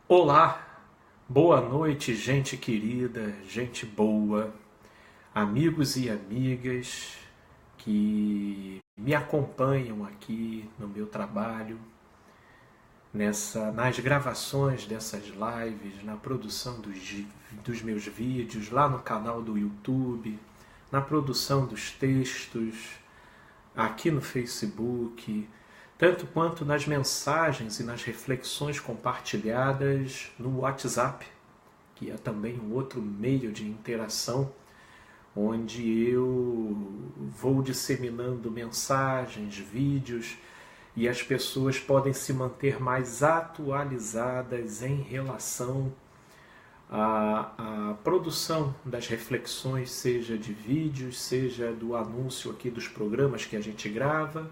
Olá, boa noite, gente querida, gente boa, amigos e amigas que me acompanham aqui no meu trabalho, nas gravações dessas lives, na produção dos meus vídeos, lá no canal do YouTube, na produção dos textos, aqui no Facebook, tanto quanto nas mensagens e nas reflexões compartilhadas no WhatsApp, que é também um outro meio de interação, onde eu vou disseminando mensagens, vídeos, e as pessoas podem se manter mais atualizadas em relação à produção das reflexões, seja de vídeos, seja do anúncio aqui dos programas que a gente grava,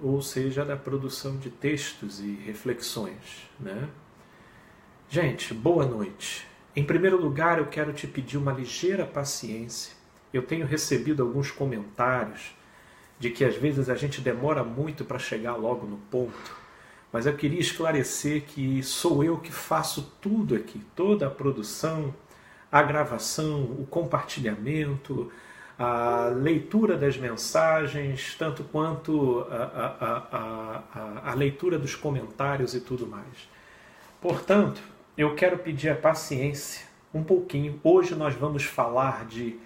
ou seja, da produção de textos e reflexões, né? Gente, boa noite. Em primeiro lugar, eu quero te pedir uma ligeira paciência. Eu tenho recebido alguns comentários de que às vezes a gente demora muito para chegar logo no ponto, mas eu queria esclarecer que sou eu que faço tudo aqui, toda a produção, a gravação, o compartilhamento, a leitura das mensagens, tanto quanto a leitura dos comentários e tudo mais. Portanto, eu quero pedir a paciência um pouquinho. Hoje nós vamos falar de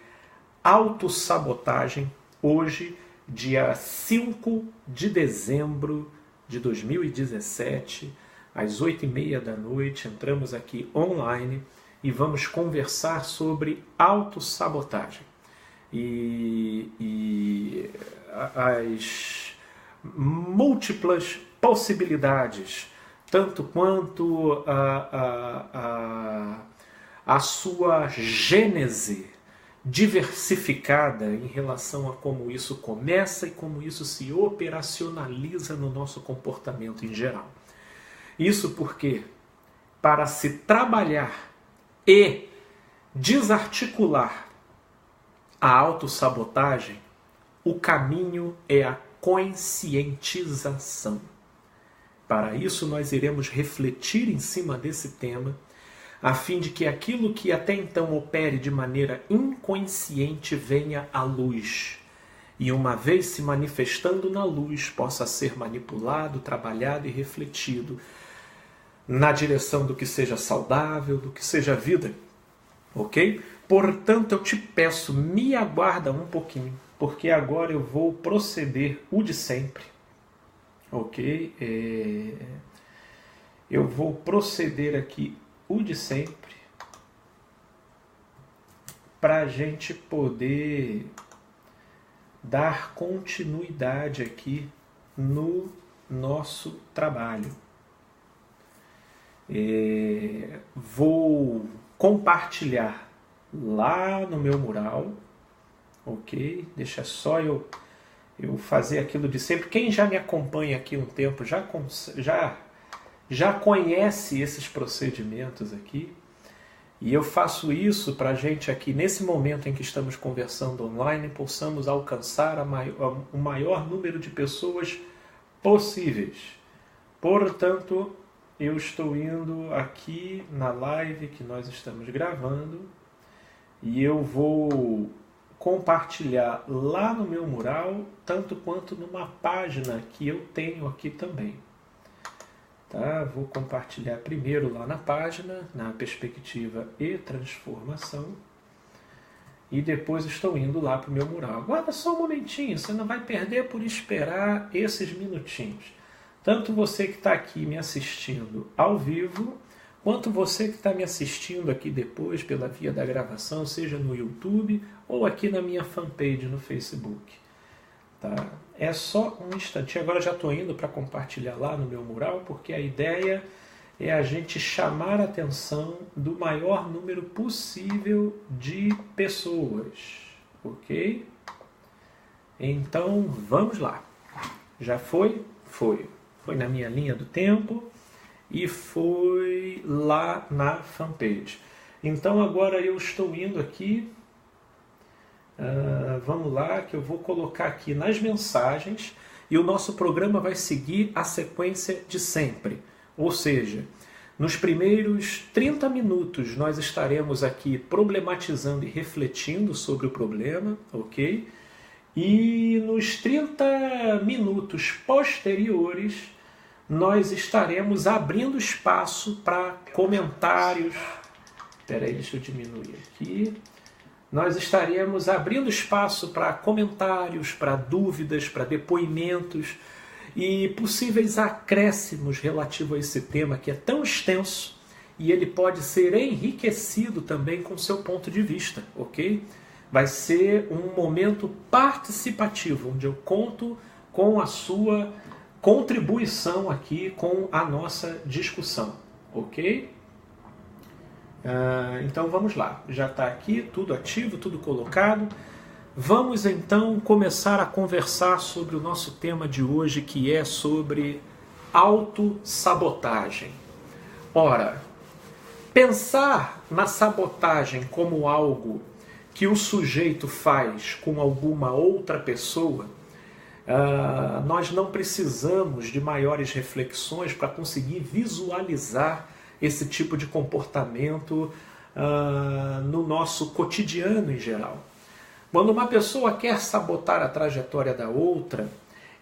autossabotagem. Hoje, dia 5 de dezembro de 2017, às 8h30 da noite, entramos aqui online e vamos conversar sobre autossabotagem. E as múltiplas possibilidades, tanto quanto a sua gênese diversificada em relação a como isso começa e como isso se operacionaliza no nosso comportamento em geral. Isso porque, para se trabalhar e desarticular a autossabotagem, o caminho é a conscientização. Para isso, nós iremos refletir em cima desse tema, a fim de que aquilo que até então opere de maneira inconsciente venha à luz. E uma vez se manifestando na luz, possa ser manipulado, trabalhado e refletido na direção do que seja saudável, do que seja vida. Ok? Portanto, eu te peço, me aguarda um pouquinho, porque agora eu vou proceder o de sempre. Ok? Eu vou proceder aqui o de sempre para a gente poder dar continuidade aqui no nosso trabalho. Vou compartilhar lá no meu mural, ok? Deixa só eu fazer aquilo de sempre. Quem já me acompanha aqui um tempo já conhece esses procedimentos aqui. E eu faço isso para a gente aqui, nesse momento em que estamos conversando online, possamos alcançar o maior número de pessoas possíveis. Portanto, eu estou indo aqui na live que nós estamos gravando e eu vou compartilhar lá no meu mural, tanto quanto numa página que eu tenho aqui também. Tá? Vou compartilhar primeiro lá na página, na perspectiva e transformação, e depois estou indo lá para o meu mural. Aguarda só um momentinho, você não vai perder por esperar esses minutinhos. Tanto você que está aqui me assistindo ao vivo, quanto você que está me assistindo aqui depois pela via da gravação, seja no YouTube ou aqui na minha fanpage no Facebook. Tá? É só um instantinho. Agora já estou indo para compartilhar lá no meu mural, porque a ideia é a gente chamar a atenção do maior número possível de pessoas. Ok? Então, vamos lá. Já foi? Foi. Foi na minha linha do tempo e foi lá na fanpage. Então, agora eu estou indo aqui. Vamos lá, que eu vou colocar aqui nas mensagens e o nosso programa vai seguir a sequência de sempre. Ou seja, nos primeiros 30 minutos nós estaremos aqui problematizando e refletindo sobre o problema, ok? E nos 30 minutos posteriores nós estaremos abrindo espaço para comentários. Espera aí, deixa eu diminuir aqui. Nós estaremos abrindo espaço para comentários, para dúvidas, para depoimentos e possíveis acréscimos relativos a esse tema que é tão extenso e ele pode ser enriquecido também com seu ponto de vista, ok? Vai ser um momento participativo, onde eu conto com a sua contribuição aqui com a nossa discussão, ok? Então vamos lá, já está aqui tudo ativo, tudo colocado. Vamos então começar a conversar sobre o nosso tema de hoje, que é sobre autossabotagem. Ora, pensar na sabotagem como algo que o sujeito faz com alguma outra pessoa, nós não precisamos de maiores reflexões para conseguir visualizar esse tipo de comportamento no nosso cotidiano em geral. Quando uma pessoa quer sabotar a trajetória da outra,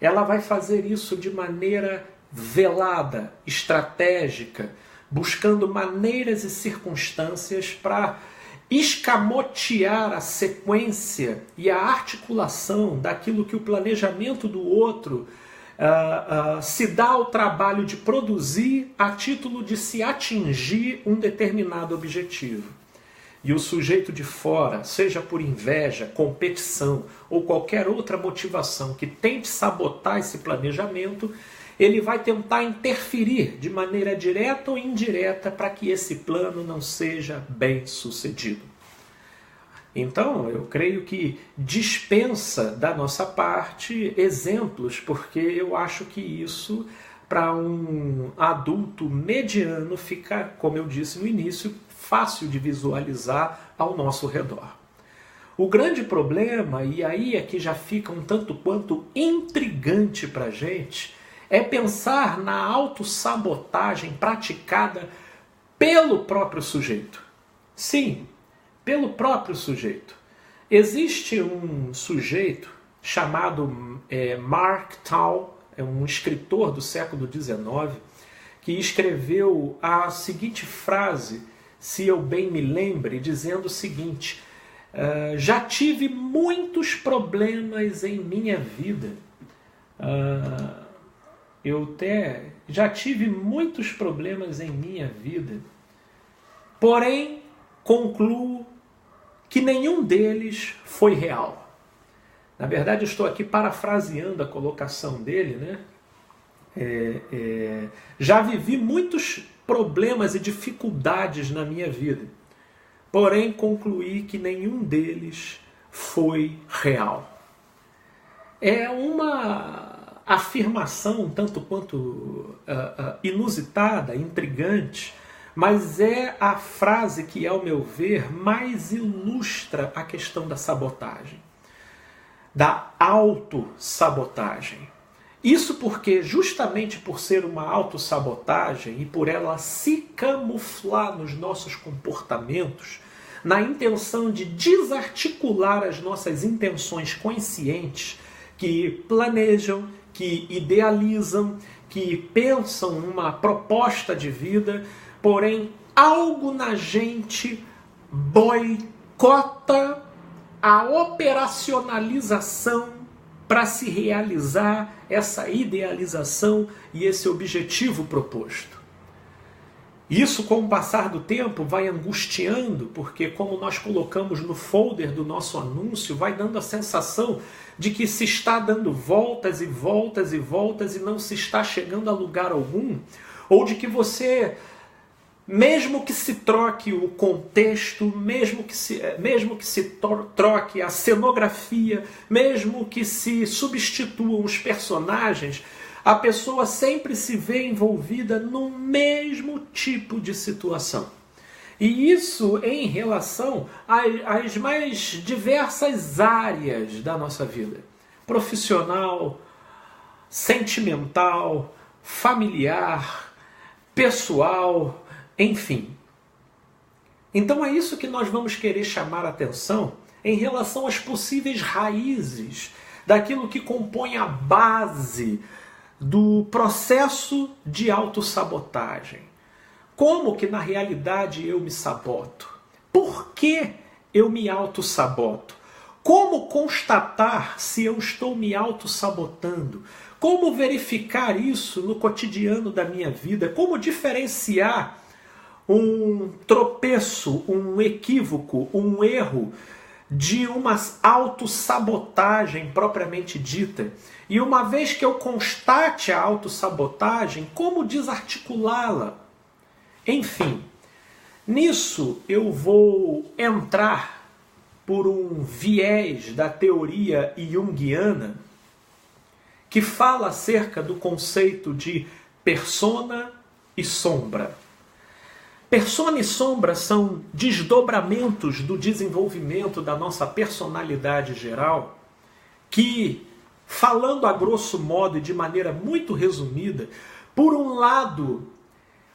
ela vai fazer isso de maneira velada, estratégica, buscando maneiras e circunstâncias para escamotear a sequência e a articulação daquilo que o planejamento do outro se dá ao trabalho de produzir a título de se atingir um determinado objetivo. E o sujeito de fora, seja por inveja, competição ou qualquer outra motivação que tente sabotar esse planejamento, ele vai tentar interferir de maneira direta ou indireta para que esse plano não seja bem sucedido. Então, eu creio que dispensa da nossa parte exemplos, porque eu acho que isso, para um adulto mediano, fica, como eu disse no início, fácil de visualizar ao nosso redor. O grande problema, e aí é que já fica um tanto quanto intrigante para a gente, é pensar na autossabotagem praticada pelo próprio sujeito. Sim, pelo próprio sujeito. Existe um sujeito chamado Mark Twain, é um escritor do século XIX, que escreveu a seguinte frase, se eu bem me lembre, dizendo o seguinte: já tive muitos problemas em minha vida. Já tive muitos problemas em minha vida, porém concluo que nenhum deles foi real. Na verdade, eu estou aqui parafraseando a colocação dele, né? Já vivi muitos problemas e dificuldades na minha vida, porém concluí que nenhum deles foi real. É uma afirmação um tanto quanto inusitada, intrigante, mas é a frase que, ao meu ver, mais ilustra a questão da sabotagem, da autossabotagem. Isso porque, justamente por ser uma autossabotagem e por ela se camuflar nos nossos comportamentos, na intenção de desarticular as nossas intenções conscientes, que planejam, que idealizam, que pensam numa proposta de vida, porém algo na gente boicota a operacionalização para se realizar essa idealização e esse objetivo proposto. Isso, com o passar do tempo, vai angustiando, porque, como nós colocamos no folder do nosso anúncio, vai dando a sensação de que se está dando voltas e voltas e voltas e não se está chegando a lugar algum, ou de que você, mesmo que se troque o contexto, mesmo que se troque a cenografia, mesmo que se substituam os personagens, a pessoa sempre se vê envolvida no mesmo tipo de situação. E isso em relação às mais diversas áreas da nossa vida. Profissional, sentimental, familiar, pessoal, enfim. Então é isso que nós vamos querer chamar a atenção em relação às possíveis raízes daquilo que compõe a base do processo de autossabotagem. Como que na realidade eu me saboto? Por que eu me autossaboto? Como constatar se eu estou me autossabotando? Como verificar isso no cotidiano da minha vida? Como diferenciar um tropeço, um equívoco, um erro de uma autossabotagem propriamente dita? E uma vez que eu constate a autossabotagem, como desarticulá-la? Enfim, nisso eu vou entrar por um viés da teoria junguiana que fala acerca do conceito de persona e sombra. Persona e sombra são desdobramentos do desenvolvimento da nossa personalidade geral que, falando a grosso modo e de maneira muito resumida, por um lado,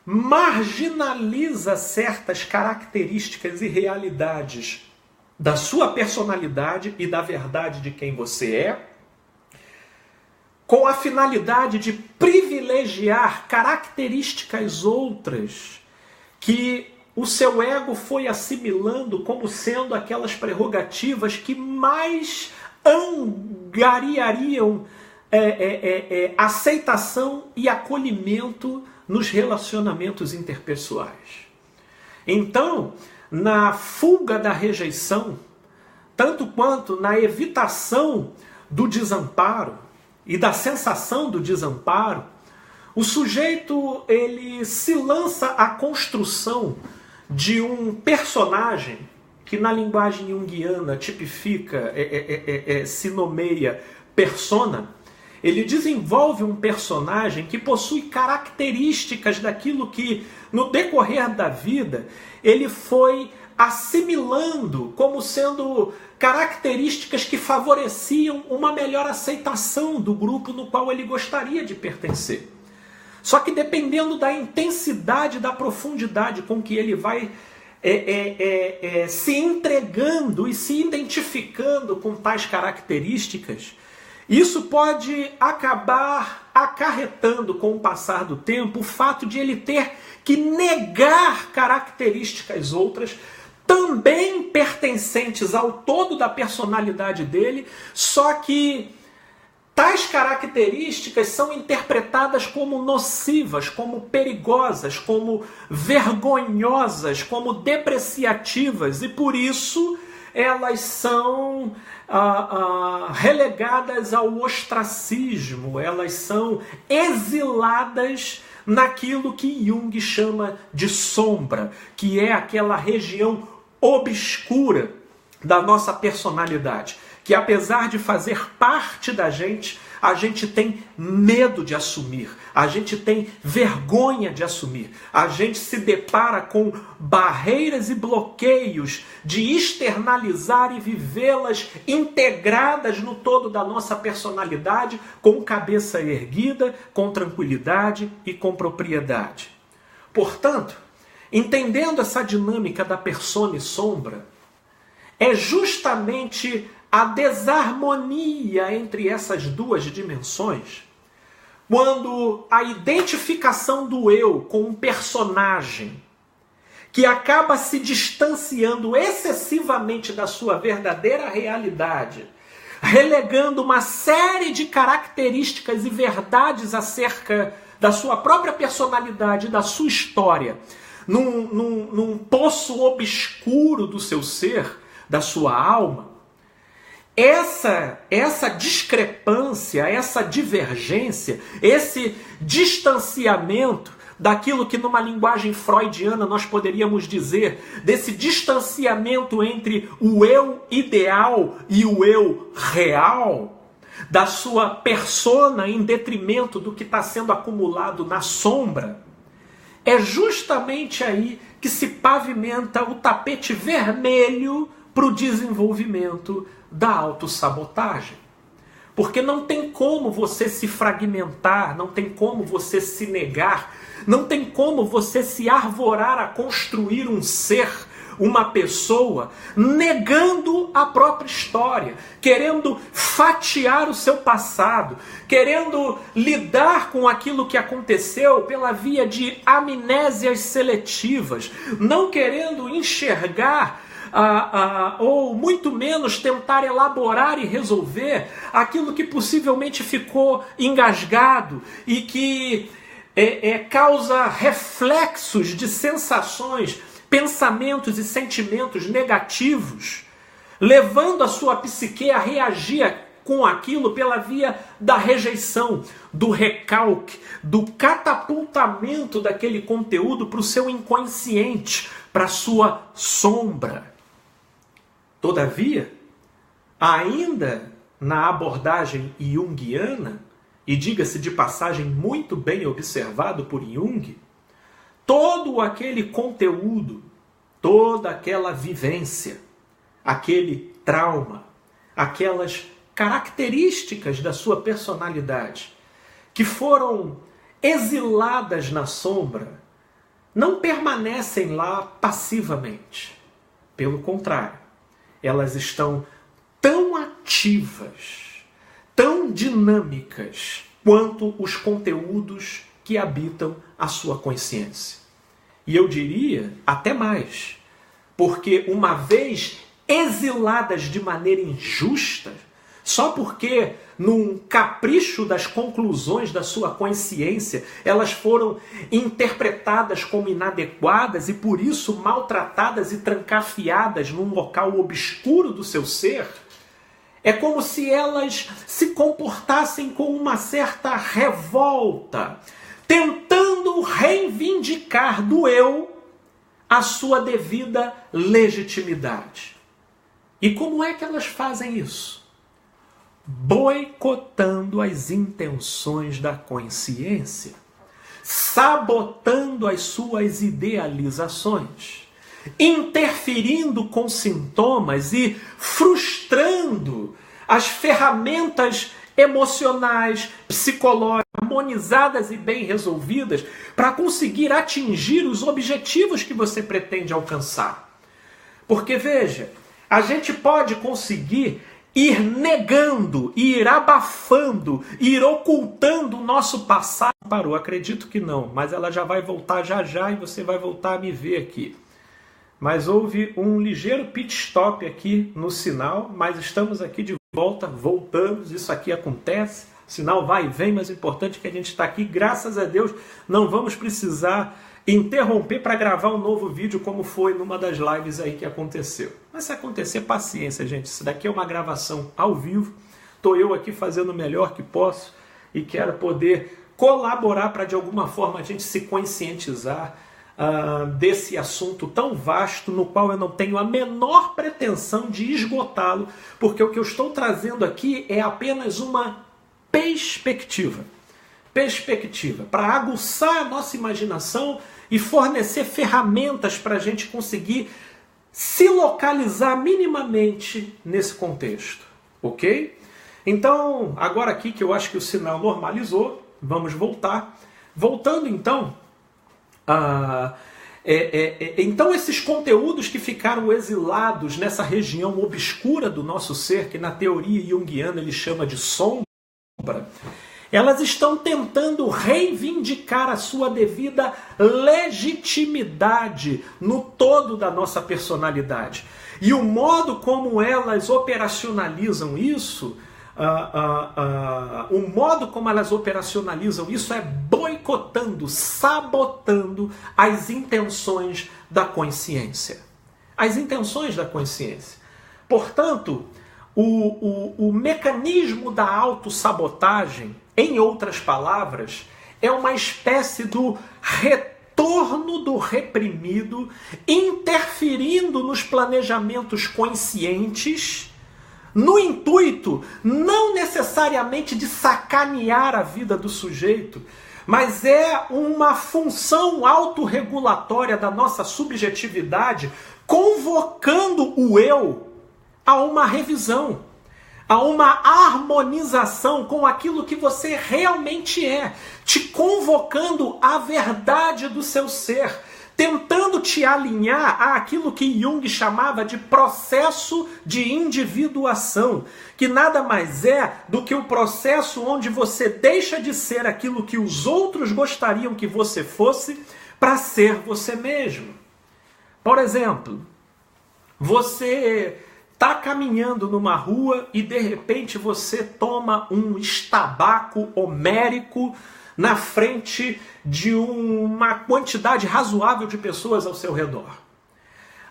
marginaliza certas características e realidades da sua personalidade e da verdade de quem você é, com a finalidade de privilegiar características outras que o seu ego foi assimilando como sendo aquelas prerrogativas que mais angariariam aceitação e acolhimento nos relacionamentos interpessoais. Então, na fuga da rejeição, tanto quanto na evitação do desamparo e da sensação do desamparo, o sujeito ele se lança à construção de um personagem que na linguagem junguiana tipifica, se nomeia persona. Ele desenvolve um personagem que possui características daquilo que, no decorrer da vida, ele foi assimilando como sendo características que favoreciam uma melhor aceitação do grupo no qual ele gostaria de pertencer. Só que dependendo da intensidade, da profundidade com que ele vai se entregando e se identificando com tais características, isso pode acabar acarretando, com o passar do tempo, o fato de ele ter que negar características outras, também pertencentes ao todo da personalidade dele, só que tais características são interpretadas como nocivas, como perigosas, como vergonhosas, como depreciativas, e por isso elas são relegadas ao ostracismo, elas são exiladas naquilo que Jung chama de sombra, que é aquela região obscura da nossa personalidade, que apesar de fazer parte da gente, a gente tem medo de assumir, a gente tem vergonha de assumir, a gente se depara com barreiras e bloqueios de externalizar e vivê-las integradas no todo da nossa personalidade, com cabeça erguida, com tranquilidade e com propriedade. Portanto, entendendo essa dinâmica da persona e sombra, é justamente a desarmonia entre essas duas dimensões, quando a identificação do eu com um personagem que acaba se distanciando excessivamente da sua verdadeira realidade, relegando uma série de características e verdades acerca da sua própria personalidade, da sua história, num poço obscuro do seu ser, da sua alma. Essa discrepância, essa divergência, esse distanciamento daquilo que numa linguagem freudiana nós poderíamos dizer, desse distanciamento entre o eu ideal e o eu real, da sua persona em detrimento do que está sendo acumulado na sombra, é justamente aí que se pavimenta o tapete vermelho para o desenvolvimento da autossabotagem. Porque não tem como você se fragmentar, não tem como você se negar, não tem como você se arvorar a construir um ser, uma pessoa, negando a própria história, querendo fatiar o seu passado, querendo lidar com aquilo que aconteceu pela via de amnésias seletivas, não querendo enxergar ou muito menos tentar elaborar e resolver aquilo que possivelmente ficou engasgado e que causa reflexos de sensações, pensamentos e sentimentos negativos, levando a sua psique a reagir com aquilo pela via da rejeição, do recalque, do catapultamento daquele conteúdo para o seu inconsciente, para a sua sombra. Todavia, ainda na abordagem junguiana, e diga-se de passagem muito bem observado por Jung, todo aquele conteúdo, toda aquela vivência, aquele trauma, aquelas características da sua personalidade que foram exiladas na sombra, não permanecem lá passivamente. Pelo contrário, elas estão tão ativas, tão dinâmicas quanto os conteúdos que habitam a sua consciência. E eu diria até mais, porque uma vez exiladas de maneira injusta, só porque num capricho das conclusões da sua consciência, elas foram interpretadas como inadequadas e por isso maltratadas e trancafiadas num local obscuro do seu ser, é como se elas se comportassem com uma certa revolta, tentando reivindicar do eu a sua devida legitimidade. E como é que elas fazem isso? Boicotando as intenções da consciência, sabotando as suas idealizações, interferindo com sintomas e frustrando as ferramentas emocionais, psicológicas, harmonizadas e bem resolvidas para conseguir atingir os objetivos que você pretende alcançar. Porque, veja, a gente pode conseguir ir negando, ir abafando, ir ocultando o nosso passado. Parou, acredito que não, mas ela já vai voltar já já e você vai voltar a me ver aqui. Mas houve um ligeiro pit stop aqui no sinal, mas estamos aqui de volta, voltamos, isso aqui acontece, o sinal vai e vem, mas o importante é que a gente está aqui, graças a Deus, não vamos precisar interromper para gravar um novo vídeo como foi numa das lives aí que aconteceu. Mas se acontecer, paciência, gente. Isso daqui é uma gravação ao vivo. Estou eu aqui fazendo o melhor que posso e quero poder colaborar para de alguma forma a gente se conscientizar desse assunto tão vasto no qual eu não tenho a menor pretensão de esgotá-lo, porque o que eu estou trazendo aqui é apenas uma perspectiva para aguçar a nossa imaginação e fornecer ferramentas para a gente conseguir se localizar minimamente nesse contexto, ok? Então, agora aqui que eu acho que o sinal normalizou, vamos voltar. Voltando então, então esses conteúdos que ficaram exilados nessa região obscura do nosso ser, que na teoria junguiana ele chama de sombra, elas estão tentando reivindicar a sua devida legitimidade no todo da nossa personalidade. E o modo como elas operacionalizam isso, é boicotando, sabotando as intenções da consciência. As intenções da consciência. Portanto, o mecanismo da autossabotagem, em outras palavras, é uma espécie do retorno do reprimido interferindo nos planejamentos conscientes, no intuito não necessariamente de sacanear a vida do sujeito, mas é uma função autorregulatória da nossa subjetividade, convocando o eu a uma revisão, a uma harmonização com aquilo que você realmente é, te convocando à verdade do seu ser, tentando te alinhar àquilo que Jung chamava de processo de individuação, que nada mais é do que o processo onde você deixa de ser aquilo que os outros gostariam que você fosse para ser você mesmo. Por exemplo, você está caminhando numa rua e de repente você toma um estabaco homérico na frente de uma quantidade razoável de pessoas ao seu redor.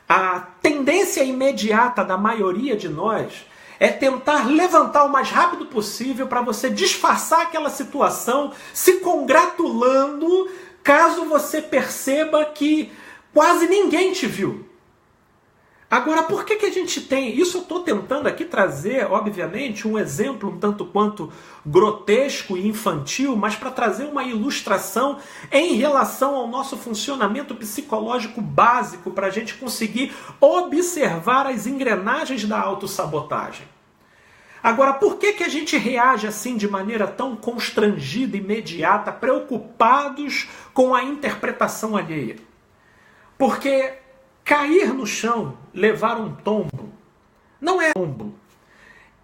A tendência imediata da maioria de nós é tentar levantar o mais rápido possível para você disfarçar aquela situação, se congratulando caso você perceba que quase ninguém te viu. Agora, por que a gente tem... Isso eu estou tentando aqui trazer, obviamente, um exemplo um tanto quanto grotesco e infantil, mas para trazer uma ilustração em relação ao nosso funcionamento psicológico básico, para a gente conseguir observar as engrenagens da autossabotagem. Agora, por que a gente reage assim de maneira tão constrangida, imediata, preocupados com a interpretação alheia? Porque cair no chão, levar um tombo, não é tombo.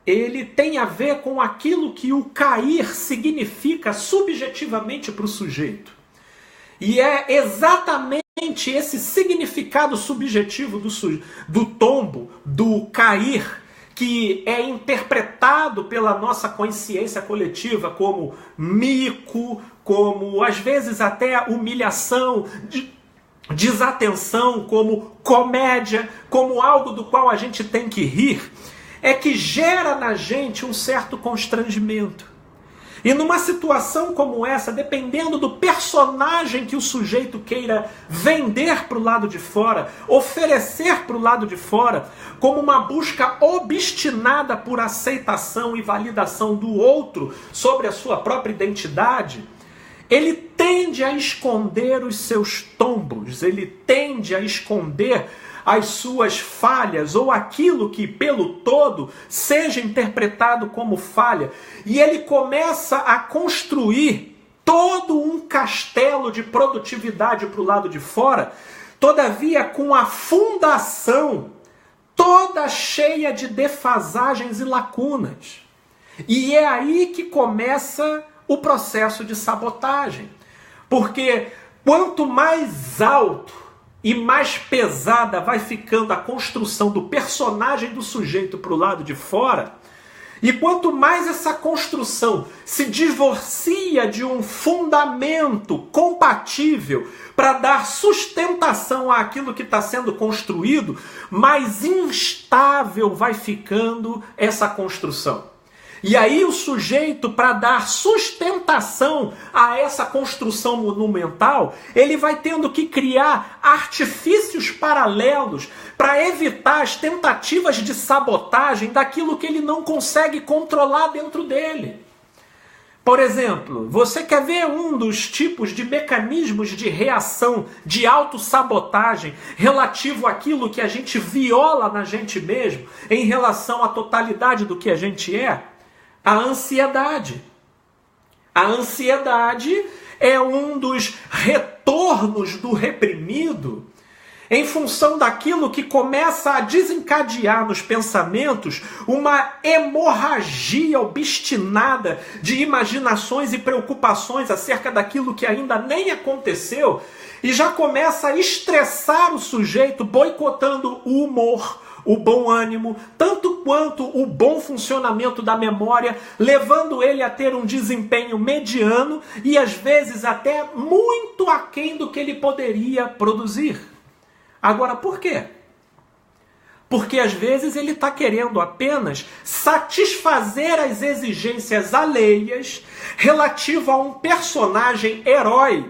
Ele tem a ver com aquilo que o cair significa subjetivamente para o sujeito. E é exatamente esse significado subjetivo do tombo, do cair, que é interpretado pela nossa consciência coletiva como mico, como às vezes até humilhação, desatenção, como comédia, como algo do qual a gente tem que rir, é que gera na gente um certo constrangimento. E numa situação como essa, dependendo do personagem que o sujeito queira vender para o lado de fora, oferecer para o lado de fora, como uma busca obstinada por aceitação e validação do outro sobre a sua própria identidade, ele tende a esconder os seus tombos, ele tende a esconder as suas falhas, ou aquilo que pelo todo seja interpretado como falha, e ele começa a construir todo um castelo de produtividade para o lado de fora, todavia com a fundação toda cheia de defasagens e lacunas. E é aí que começa o processo de sabotagem. Porque quanto mais alto e mais pesada vai ficando a construção do personagem do sujeito para o lado de fora, e quanto mais essa construção se divorcia de um fundamento compatível para dar sustentação àquilo que está sendo construído, mais instável vai ficando essa construção. E aí o sujeito, para dar sustentação a essa construção monumental, ele vai tendo que criar artifícios paralelos para evitar as tentativas de sabotagem daquilo que ele não consegue controlar dentro dele. Por exemplo, você quer ver um dos tipos de mecanismos de reação, de autossabotagem, relativo àquilo que a gente viola na gente mesmo, em relação à totalidade do que a gente é? A ansiedade. A ansiedade é um dos retornos do reprimido em função daquilo que começa a desencadear nos pensamentos uma hemorragia obstinada de imaginações e preocupações acerca daquilo que ainda nem aconteceu, e já começa a estressar o sujeito, boicotando o humor, o bom ânimo, tanto quanto o bom funcionamento da memória, levando ele a ter um desempenho mediano e às vezes até muito aquém do que ele poderia produzir. Agora, por quê? Porque às vezes ele está querendo apenas satisfazer as exigências alheias relativo a um personagem herói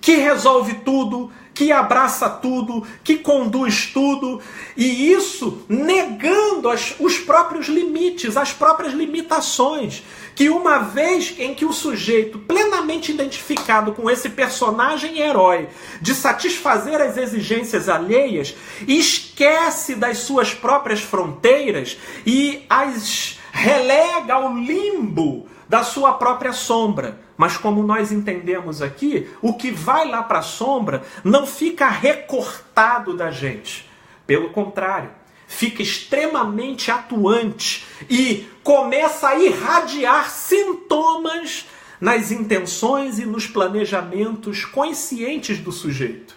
que resolve tudo, que abraça tudo, que conduz tudo, e isso negando os próprios limites, as próprias limitações, que uma vez em que o sujeito plenamente identificado com esse personagem herói de satisfazer as exigências alheias, esquece das suas próprias fronteiras e as relega ao limbo da sua própria sombra. Mas como nós entendemos aqui, o que vai lá para a sombra não fica recortado da gente. Pelo contrário, fica extremamente atuante e começa a irradiar sintomas nas intenções e nos planejamentos conscientes do sujeito.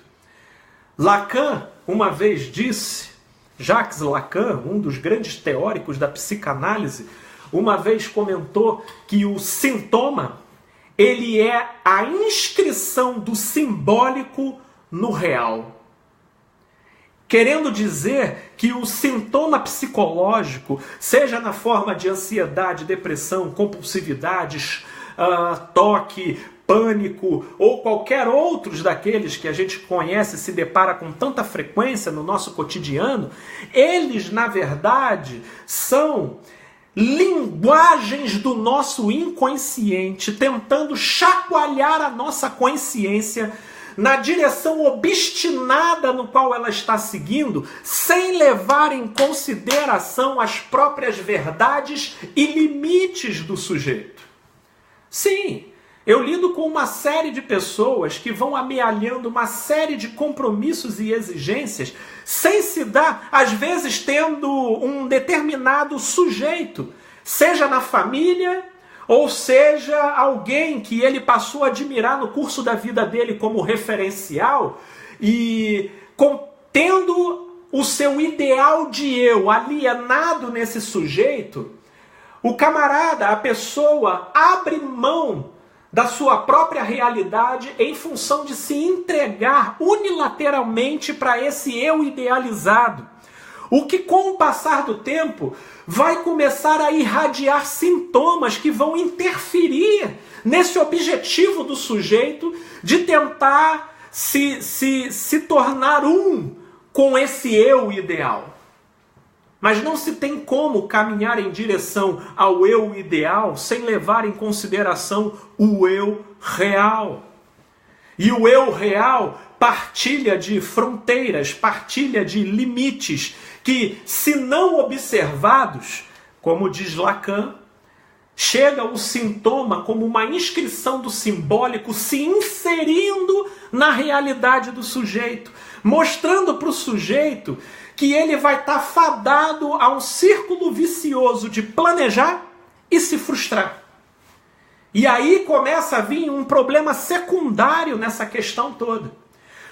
Lacan uma vez disse, Jacques Lacan, um dos grandes teóricos da psicanálise, uma vez comentou que o sintoma, ele é a inscrição do simbólico no real. Querendo dizer que o sintoma psicológico, seja na forma de ansiedade, depressão, compulsividades, toque, pânico ou qualquer outros daqueles que a gente conhece e se depara com tanta frequência no nosso cotidiano, eles, na verdade, são linguagens do nosso inconsciente tentando chacoalhar a nossa consciência na direção obstinada no qual ela está seguindo, sem levar em consideração as próprias verdades e limites do sujeito. Sim, eu lido com uma série de pessoas que vão amealhando uma série de compromissos e exigências sem se dar, às vezes tendo um determinado sujeito, seja na família, ou seja, alguém que ele passou a admirar no curso da vida dele como referencial e tendo o seu ideal de eu alienado nesse sujeito, o camarada, a pessoa, abre mão da sua própria realidade em função de se entregar unilateralmente para esse eu idealizado. O que, com o passar do tempo, vai começar a irradiar sintomas que vão interferir nesse objetivo do sujeito de tentar se tornar um com esse eu ideal. Mas não se tem como caminhar em direção ao eu ideal sem levar em consideração o eu real. E o eu real partilha de fronteiras, partilha de limites que, se não observados, como diz Lacan, chega o sintoma como uma inscrição do simbólico se inserindo na realidade do sujeito, mostrando para o sujeito que ele vai estar fadado a um círculo vicioso de planejar e se frustrar. E aí começa a vir um problema secundário nessa questão toda.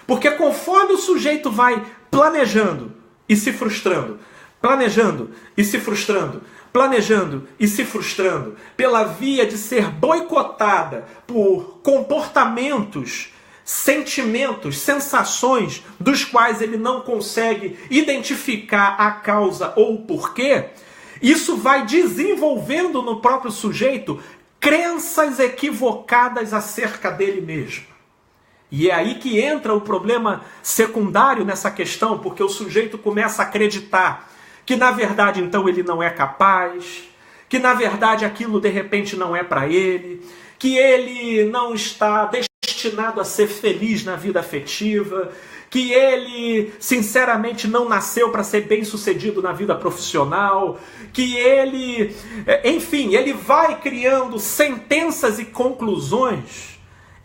Porque conforme o sujeito vai planejando e se frustrando, planejando e se frustrando, planejando e se frustrando, pela via de ser boicotada por comportamentos, sentimentos, sensações dos quais ele não consegue identificar a causa ou o porquê, isso vai desenvolvendo no próprio sujeito crenças equivocadas acerca dele mesmo. E é aí que entra o problema secundário nessa questão, porque o sujeito começa a acreditar que na verdade então ele não é capaz, que na verdade aquilo de repente não é para ele, que ele não está destinado a ser feliz na vida afetiva, que ele sinceramente não nasceu para ser bem-sucedido na vida profissional, que ele, enfim, ele vai criando sentenças e conclusões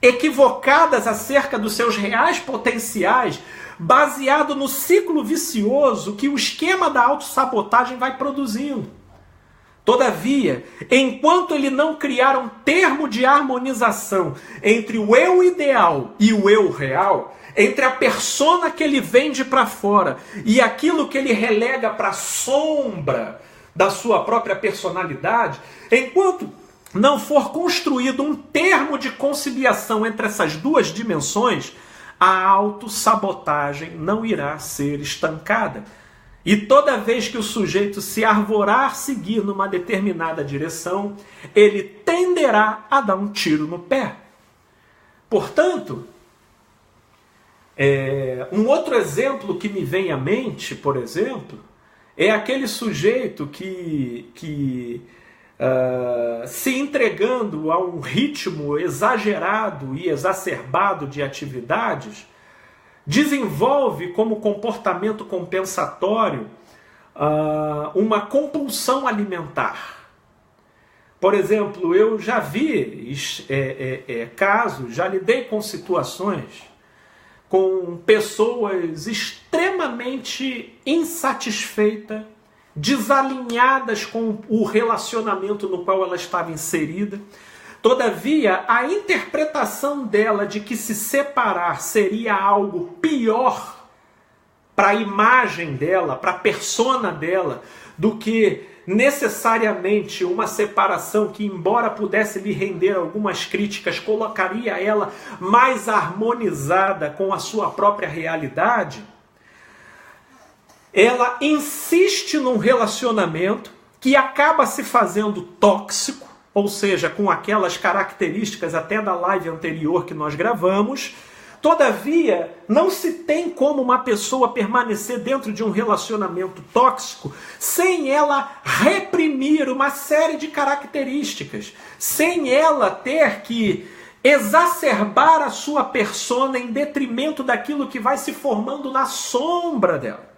equivocadas acerca dos seus reais potenciais, baseado no ciclo vicioso que o esquema da autossabotagem vai produzindo. Todavia, enquanto ele não criar um termo de harmonização entre o eu ideal e o eu real, entre a persona que ele vende para fora e aquilo que ele relega para a sombra da sua própria personalidade, enquanto não for construído um termo de conciliação entre essas duas dimensões, a autossabotagem não irá ser estancada. E toda vez que o sujeito se arvorar seguir numa determinada direção, ele tenderá a dar um tiro no pé. Portanto, um outro exemplo que me vem à mente, por exemplo, é aquele sujeito que se entregando a um ritmo exagerado e exacerbado de atividades, desenvolve como comportamento compensatório uma compulsão alimentar. Por exemplo, eu já vi casos, já lidei com situações com pessoas extremamente insatisfeitas, desalinhadas com o relacionamento no qual ela estava inserida. Todavia, a interpretação dela de que se separar seria algo pior para a imagem dela, para a persona dela, do que necessariamente uma separação que, embora pudesse lhe render algumas críticas, colocaria ela mais harmonizada com a sua própria realidade, ela insiste num relacionamento que acaba se fazendo tóxico, ou seja, com aquelas características até da live anterior que nós gravamos. Todavia, não se tem como uma pessoa permanecer dentro de um relacionamento tóxico sem ela reprimir uma série de características, sem ela ter que exacerbar a sua persona em detrimento daquilo que vai se formando na sombra dela.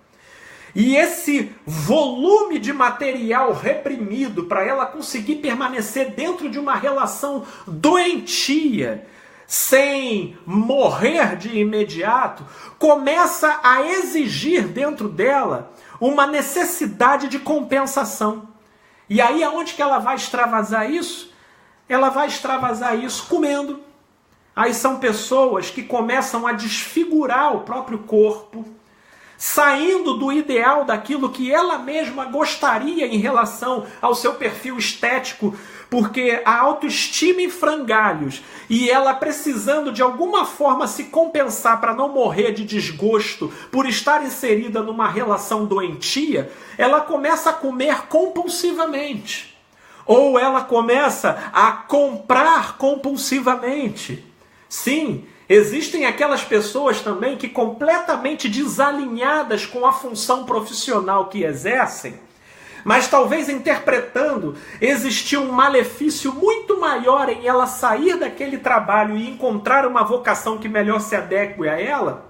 E esse volume de material reprimido para ela conseguir permanecer dentro de uma relação doentia, sem morrer de imediato, começa a exigir dentro dela uma necessidade de compensação. E aí aonde que ela vai extravasar isso? Ela vai extravasar isso comendo. Aí são pessoas que começam a desfigurar o próprio corpo, saindo do ideal daquilo que ela mesma gostaria em relação ao seu perfil estético, porque a autoestima em frangalhos e ela precisando de alguma forma se compensar para não morrer de desgosto por estar inserida numa relação doentia, ela começa a comer compulsivamente. Ou ela começa a comprar compulsivamente. Sim, existem aquelas pessoas também que, completamente desalinhadas com a função profissional que exercem, mas talvez interpretando existir um malefício muito maior em ela sair daquele trabalho e encontrar uma vocação que melhor se adeque a ela,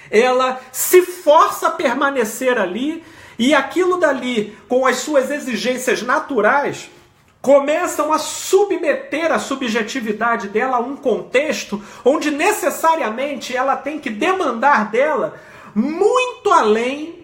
ela se força a permanecer ali e aquilo dali, com as suas exigências naturais, começam a submeter a subjetividade dela a um contexto onde necessariamente ela tem que demandar dela muito além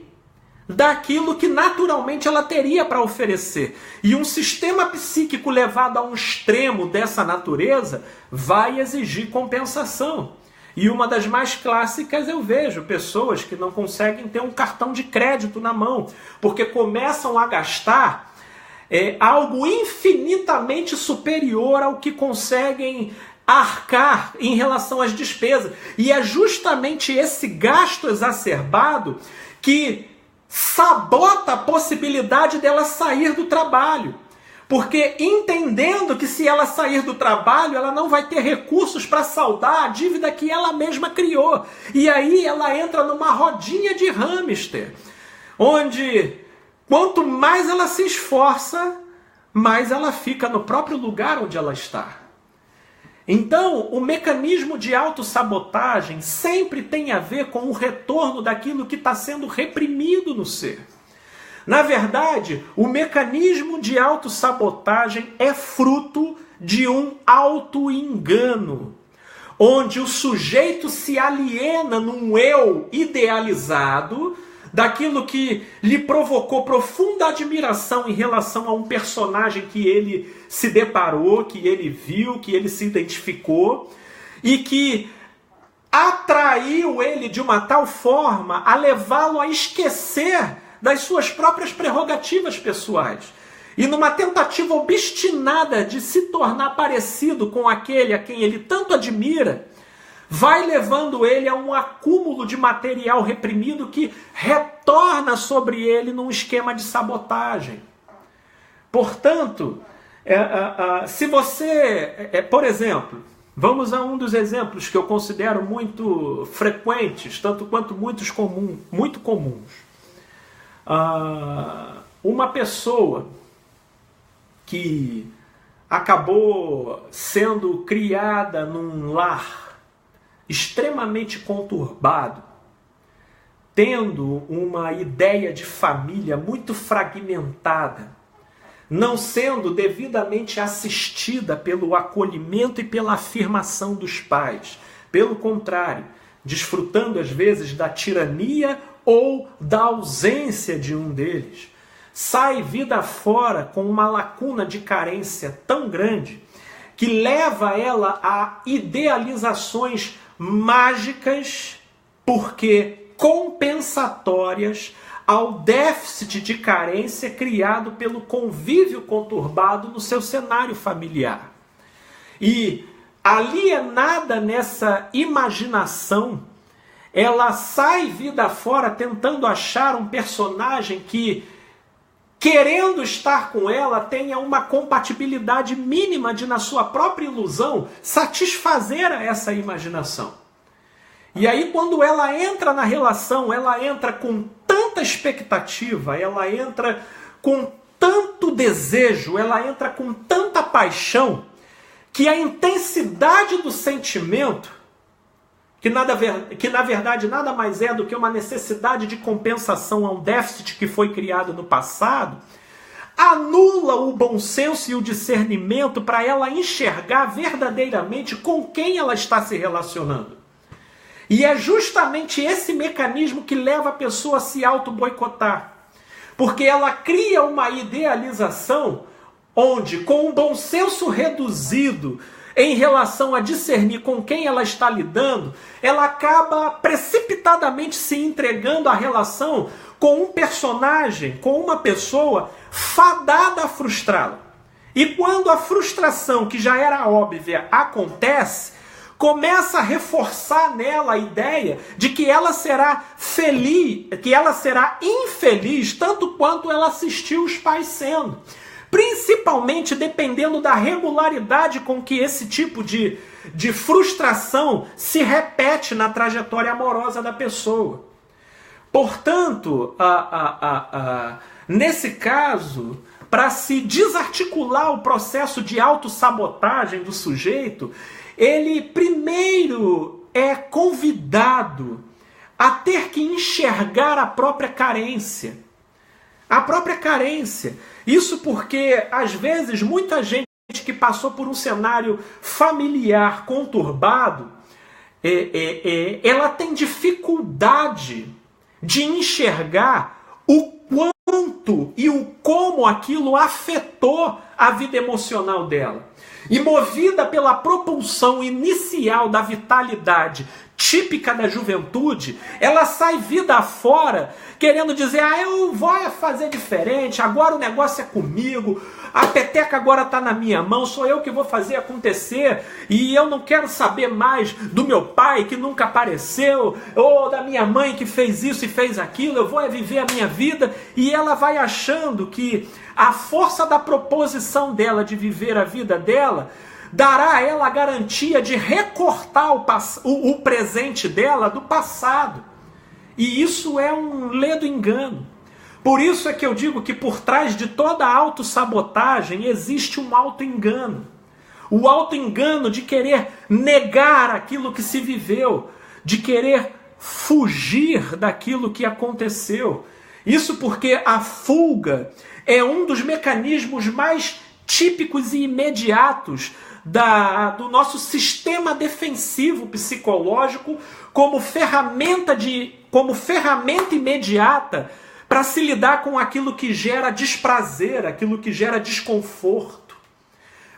daquilo que naturalmente ela teria para oferecer. E um sistema psíquico levado a um extremo dessa natureza vai exigir compensação. E uma das mais clássicas eu vejo pessoas que não conseguem ter um cartão de crédito na mão, porque começam a gastar algo infinitamente superior ao que conseguem arcar em relação às despesas. E é justamente esse gasto exacerbado que sabota a possibilidade dela sair do trabalho. Porque entendendo que se ela sair do trabalho, ela não vai ter recursos para saldar a dívida que ela mesma criou. E aí ela entra numa rodinha de hamster, onde quanto mais ela se esforça, mais ela fica no próprio lugar onde ela está. Então, o mecanismo de autossabotagem sempre tem a ver com o retorno daquilo que está sendo reprimido no ser. Na verdade, o mecanismo de autossabotagem é fruto de um autoengano, onde o sujeito se aliena num eu idealizado, daquilo que lhe provocou profunda admiração em relação a um personagem que ele se deparou, que ele viu, que ele se identificou, e que atraiu ele de uma tal forma a levá-lo a esquecer das suas próprias prerrogativas pessoais. E numa tentativa obstinada de se tornar parecido com aquele a quem ele tanto admira, vai levando ele a um acúmulo de material reprimido que retorna sobre ele num esquema de sabotagem. Portanto, se você, por exemplo, vamos a um dos exemplos que eu considero muito frequentes, tanto quanto muito comuns. Uma pessoa que acabou sendo criada num lar extremamente conturbado, tendo uma ideia de família muito fragmentada, não sendo devidamente assistida pelo acolhimento e pela afirmação dos pais. Pelo contrário, desfrutando às vezes da tirania ou da ausência de um deles. Sai vida fora com uma lacuna de carência tão grande que leva ela a idealizações mágicas, porque compensatórias ao déficit de carência criado pelo convívio conturbado no seu cenário familiar. E alienada nessa imaginação, ela sai vida fora tentando achar um personagem que, querendo estar com ela, tenha uma compatibilidade mínima de, na sua própria ilusão, satisfazer essa imaginação. E aí, quando ela entra na relação, ela entra com tanta expectativa, ela entra com tanto desejo, ela entra com tanta paixão, que a intensidade do sentimento, que na verdade nada mais é do que uma necessidade de compensação a um déficit que foi criado no passado, anula o bom senso e o discernimento para ela enxergar verdadeiramente com quem ela está se relacionando. E é justamente esse mecanismo que leva a pessoa a se auto-boicotar. Porque ela cria uma idealização onde, com um bom senso reduzido em relação a discernir com quem ela está lidando, ela acaba precipitadamente se entregando à relação com um personagem, com uma pessoa fadada a frustrá-la. E quando a frustração, que já era óbvia, acontece, começa a reforçar nela a ideia de que ela será feliz, que ela será infeliz tanto quanto ela assistiu os pais sendo. Principalmente dependendo da regularidade com que esse tipo de frustração se repete na trajetória amorosa da pessoa. Portanto, nesse caso, para se desarticular o processo de autossabotagem do sujeito, ele primeiro é convidado a ter que enxergar a própria carência. A própria carência. Isso porque, às vezes, muita gente que passou por um cenário familiar conturbado, ela tem dificuldade de enxergar o quanto e o como aquilo afetou a vida emocional dela. E movida pela propulsão inicial da vitalidade típica da juventude, ela sai vida afora, querendo dizer, eu vou fazer diferente, agora o negócio é comigo, a peteca agora está na minha mão, sou eu que vou fazer acontecer, e eu não quero saber mais do meu pai que nunca apareceu, ou da minha mãe que fez isso e fez aquilo, eu vou viver a minha vida, e ela vai achando que a força da proposição dela de viver a vida dela dará a ela a garantia de recortar o presente dela do passado. E isso é um ledo engano. Por isso é que eu digo que por trás de toda autossabotagem existe um auto-engano. O auto-engano de querer negar aquilo que se viveu, de querer fugir daquilo que aconteceu. Isso porque a fuga é um dos mecanismos mais típicos e imediatos do nosso sistema defensivo psicológico como ferramenta imediata para se lidar com aquilo que gera desprazer, aquilo que gera desconforto.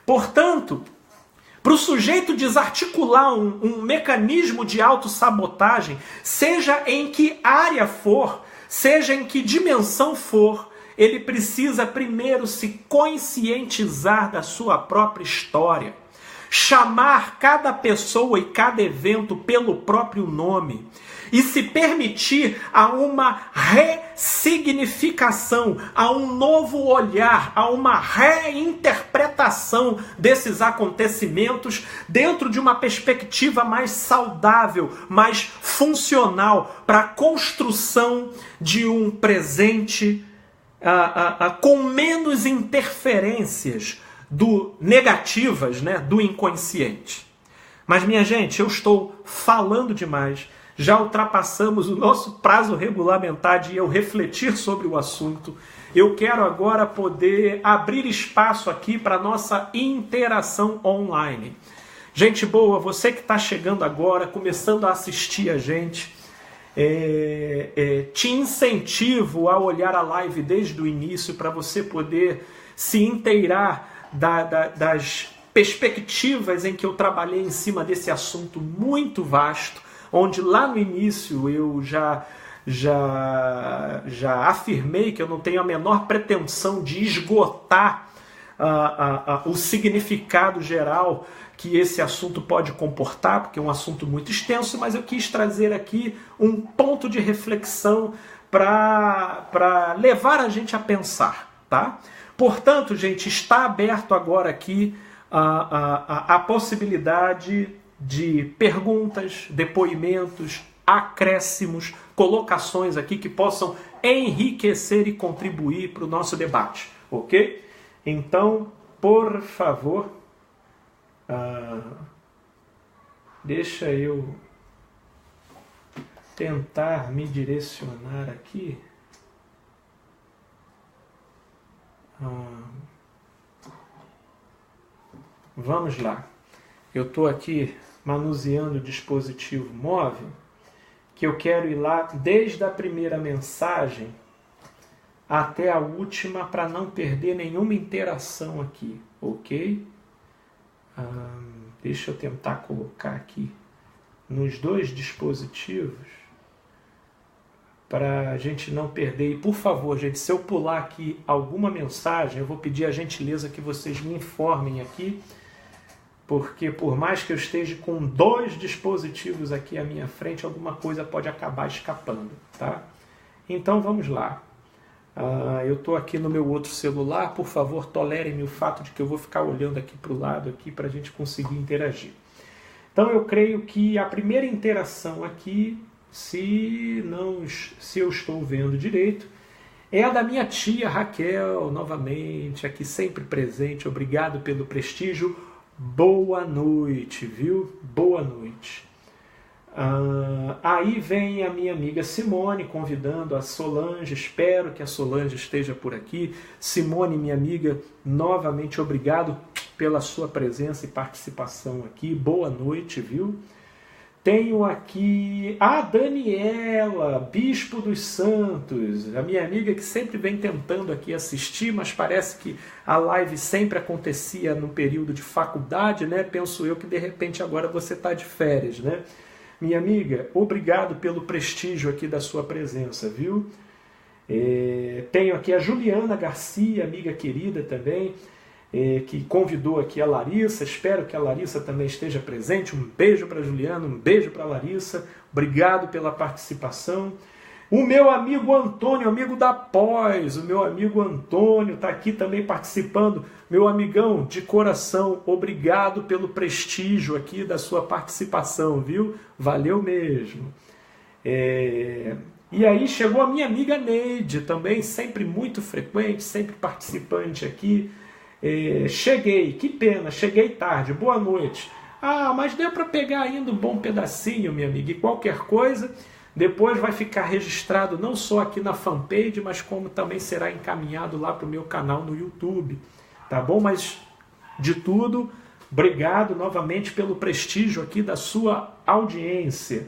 Portanto, para o sujeito desarticular um mecanismo de autossabotagem, seja em que área for, seja em que dimensão for, ele precisa primeiro se conscientizar da sua própria história, chamar cada pessoa e cada evento pelo próprio nome e se permitir a uma ressignificação, a um novo olhar, a uma reinterpretação desses acontecimentos dentro de uma perspectiva mais saudável, mais funcional para a construção de um presente com menos interferências negativas, né, do inconsciente. Mas, minha gente, eu estou falando demais. já ultrapassamos o nosso prazo regulamentar de eu refletir sobre o assunto. Eu quero agora poder abrir espaço aqui para a nossa interação online. Gente boa, você que está chegando agora, começando a assistir a gente, te incentivo a olhar a live desde o início para você poder se inteirar das perspectivas em que eu trabalhei em cima desse assunto muito vasto, onde lá no início eu já afirmei que eu não tenho a menor pretensão de esgotar o significado geral que esse assunto pode comportar, porque é um assunto muito extenso, mas eu quis trazer aqui um ponto de reflexão para levar a gente a pensar, tá? Portanto, gente, está aberto agora aqui a possibilidade de perguntas, depoimentos, acréscimos, colocações aqui que possam enriquecer e contribuir para o nosso debate, ok? Então, por favor, deixa eu tentar me direcionar aqui. Vamos lá. Eu estou aqui manuseando o dispositivo móvel, que eu quero ir lá desde a primeira mensagem até a última para não perder nenhuma interação aqui, ok? Deixa eu tentar colocar aqui nos dois dispositivos para a gente não perder. E por favor, gente, se eu pular aqui alguma mensagem, eu vou pedir a gentileza que vocês me informem aqui, porque por mais que eu esteja com dois dispositivos aqui à minha frente, alguma coisa pode acabar escapando, tá? Então vamos lá. Eu estou aqui no meu outro celular, por favor, tolerem-me o fato de que eu vou ficar olhando aqui para o lado aqui para a gente conseguir interagir. Então eu creio que a primeira interação aqui, se eu estou vendo direito, é a da minha tia Raquel, novamente, aqui sempre presente. Obrigado pelo prestígio. Boa noite, viu? Boa noite. Aí vem a minha amiga Simone convidando a Solange. Espero que a Solange esteja por aqui. Simone, minha amiga, novamente obrigado pela sua presença e participação aqui. Boa noite, viu? Tenho aqui a Daniela, Bispo dos Santos, a minha amiga que sempre vem tentando aqui assistir, mas parece que a live sempre acontecia no período de faculdade, né? Penso eu que de repente agora você está de férias, né? Minha amiga, obrigado pelo prestígio aqui da sua presença, viu? Tenho aqui a Juliana Garcia, amiga querida também, que convidou aqui a Larissa. Espero que a Larissa também esteja presente. Um beijo para a Juliana, um beijo para a Larissa. Obrigado pela participação. O meu amigo Antônio, amigo da Pós, o meu amigo Antônio está aqui também participando. Meu amigão de coração, obrigado pelo prestígio aqui da sua participação, viu? Valeu mesmo. E aí chegou a minha amiga Neide, também sempre muito frequente, sempre participante aqui. Cheguei, que pena, cheguei tarde, boa noite. Mas deu para pegar ainda um bom pedacinho, minha amiga, e qualquer coisa depois vai ficar registrado não só aqui na fanpage, mas como também será encaminhado lá para o meu canal no YouTube, tá bom? Mas de tudo, obrigado novamente pelo prestígio aqui da sua audiência.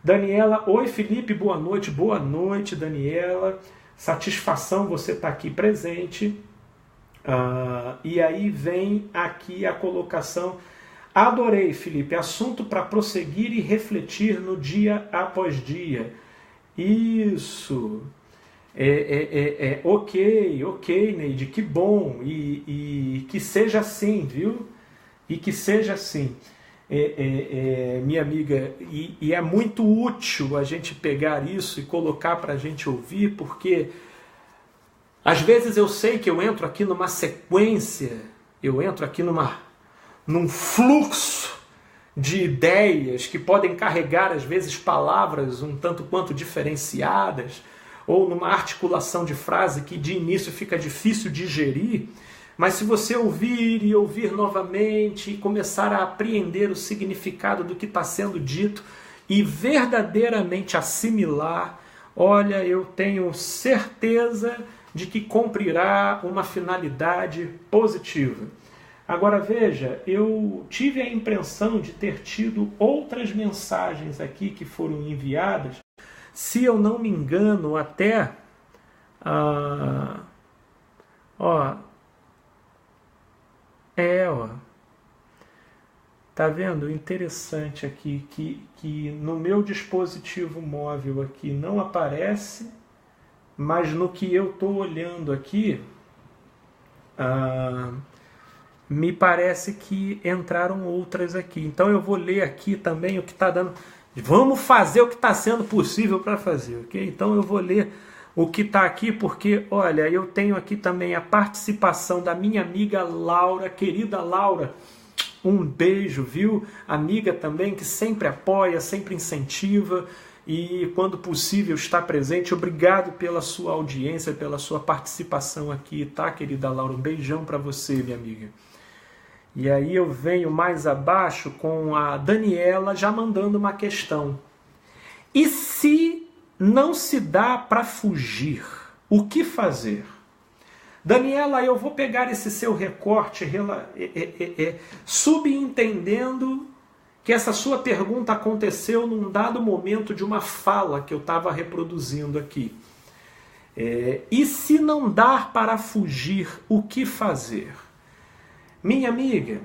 Daniela, oi Felipe, boa noite Daniela, satisfação você estar aqui presente. E aí vem aqui a colocação. Adorei, Felipe, assunto para prosseguir e refletir no dia após dia. Isso. Ok, Neide, que bom. E que seja assim, viu? E que seja assim. Minha amiga, e é muito útil a gente pegar isso e colocar para a gente ouvir, porque às vezes eu sei que eu entro aqui numa sequência, eu entro aqui num fluxo de ideias que podem carregar, às vezes, palavras um tanto quanto diferenciadas, ou numa articulação de frase que de início fica difícil de digerir, mas se você ouvir e ouvir novamente e começar a apreender o significado do que está sendo dito, e verdadeiramente assimilar, olha, eu tenho certeza de que cumprirá uma finalidade positiva. Agora veja, eu tive a impressão de ter tido outras mensagens aqui que foram enviadas, se eu não me engano, até... Tá vendo? Interessante aqui que no meu dispositivo móvel aqui não aparece, mas no que eu estou olhando aqui, me parece que entraram outras aqui. Então eu vou ler aqui também o que está dando. Vamos fazer o que está sendo possível para fazer, ok? Então eu vou ler o que está aqui, porque, olha, eu tenho aqui também a participação da minha amiga Laura, querida Laura. Um beijo, viu? Amiga também que sempre apoia, sempre incentiva e, quando possível, está presente. Obrigado pela sua audiência, pela sua participação aqui, tá, querida Laura? Um beijão para você, minha amiga. E aí eu venho mais abaixo com a Daniela já mandando uma questão. E se não se dá para fugir, o que fazer? Daniela, eu vou pegar esse seu recorte subentendendo que essa sua pergunta aconteceu num dado momento de uma fala que eu estava reproduzindo aqui. E se não dar para fugir, o que fazer? Minha amiga,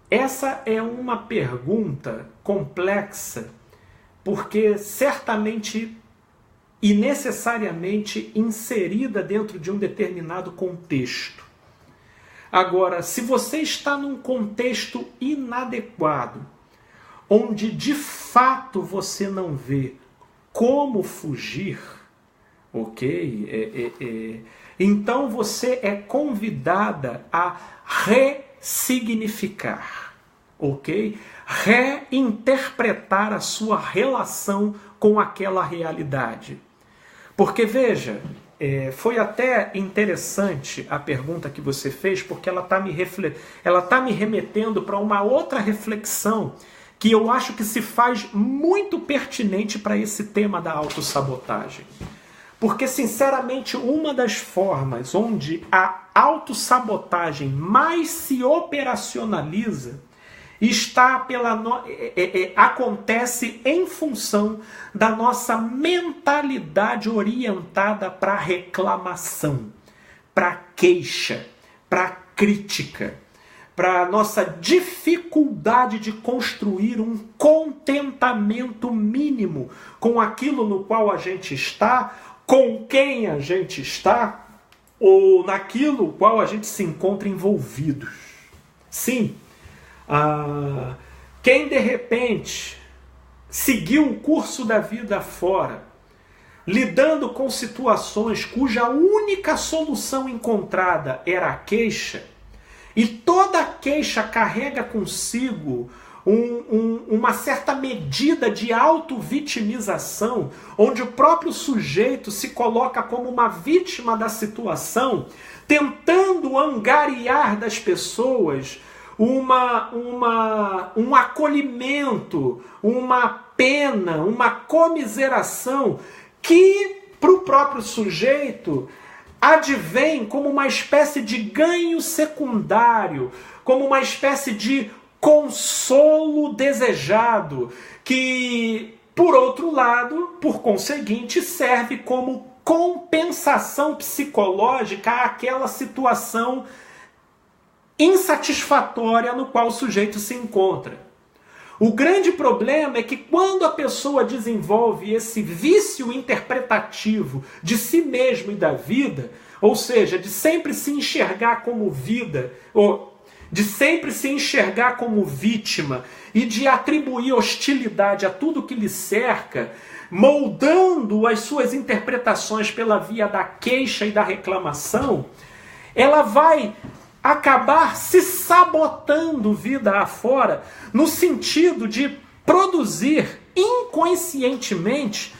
essa é uma pergunta complexa, porque certamente e necessariamente inserida dentro de um determinado contexto. Agora, se você está num contexto inadequado, onde de fato você não vê como fugir, ok? Então você é convidada a ressignificar, ok? Reinterpretar a sua relação com aquela realidade. Porque, veja, foi até interessante a pergunta que você fez, porque ela está me remetendo para uma outra reflexão que eu acho que se faz muito pertinente para esse tema da autossabotagem. Porque, sinceramente, uma das formas onde a autossabotagem mais se operacionaliza acontece em função da nossa mentalidade orientada para reclamação, para queixa, para crítica, para nossa dificuldade de construir um contentamento mínimo com aquilo no qual a gente está, com quem a gente está, ou naquilo no qual a gente se encontra envolvidos. Sim, quem de repente seguiu o curso da vida fora, lidando com situações cuja única solução encontrada era a queixa, e toda queixa carrega consigo uma certa medida de auto-vitimização, onde o próprio sujeito se coloca como uma vítima da situação, tentando angariar das pessoas um acolhimento, uma pena, uma comiseração que para o próprio sujeito advém como uma espécie de ganho secundário, como uma espécie de consolo desejado, que, por outro lado, por conseguinte, serve como compensação psicológica àquela situação insatisfatória no qual o sujeito se encontra. O grande problema é que quando a pessoa desenvolve esse vício interpretativo de si mesmo e da vida, ou seja, de sempre se enxergar como vida, ou de sempre se enxergar como vítima e de atribuir hostilidade a tudo que lhe cerca, moldando as suas interpretações pela via da queixa e da reclamação, ela vai acabar se sabotando vida afora, no sentido de produzir inconscientemente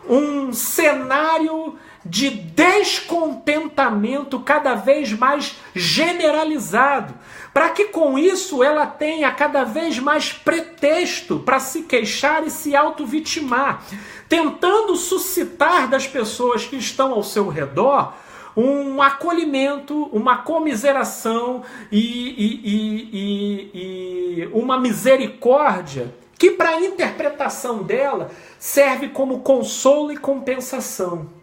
um cenário de descontentamento cada vez mais generalizado, para que com isso ela tenha cada vez mais pretexto para se queixar e se auto-vitimar, tentando suscitar das pessoas que estão ao seu redor um acolhimento, uma comiseração e uma misericórdia que, para a interpretação dela, serve como consolo e compensação.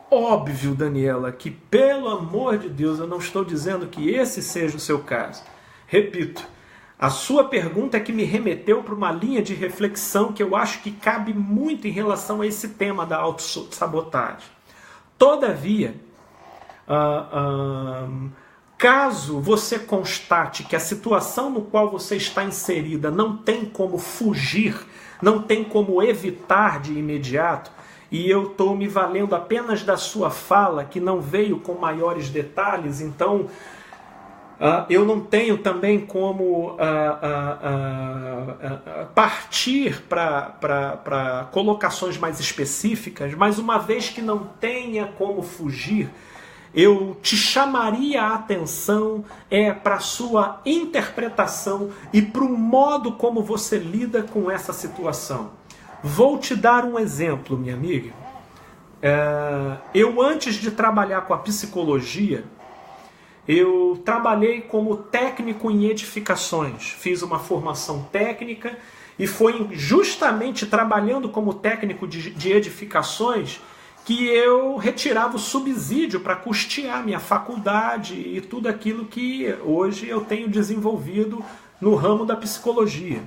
Óbvio, Daniela, que pelo amor de Deus, eu não estou dizendo que esse seja o seu caso. Repito, a sua pergunta é que me remeteu para uma linha de reflexão que eu acho que cabe muito em relação a esse tema da autossabotagem. Todavia, caso você constate que a situação no qual você está inserida não tem como fugir, não tem como evitar de imediato, e eu estou me valendo apenas da sua fala, que não veio com maiores detalhes, então eu não tenho também como partir para colocações mais específicas, mas uma vez que não tenha como fugir, eu te chamaria a atenção para a sua interpretação e para o modo como você lida com essa situação. Vou te dar um exemplo, minha amiga. Eu, antes de trabalhar com a psicologia, eu trabalhei como técnico em edificações. Fiz uma formação técnica e foi justamente trabalhando como técnico de edificações que eu retirava o subsídio para custear minha faculdade e tudo aquilo que hoje eu tenho desenvolvido no ramo da psicologia.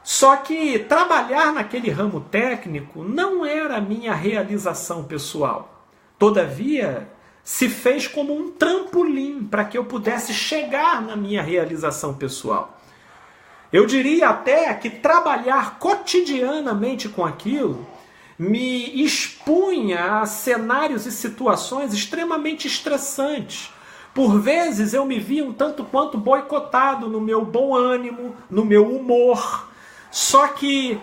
Só que trabalhar naquele ramo técnico não era a minha realização pessoal. Todavia, se fez como um trampolim para que eu pudesse chegar na minha realização pessoal. Eu diria até que trabalhar cotidianamente com aquilo me expunha a cenários e situações extremamente estressantes. Por vezes eu me via um tanto quanto boicotado no meu bom ânimo, no meu humor. Só que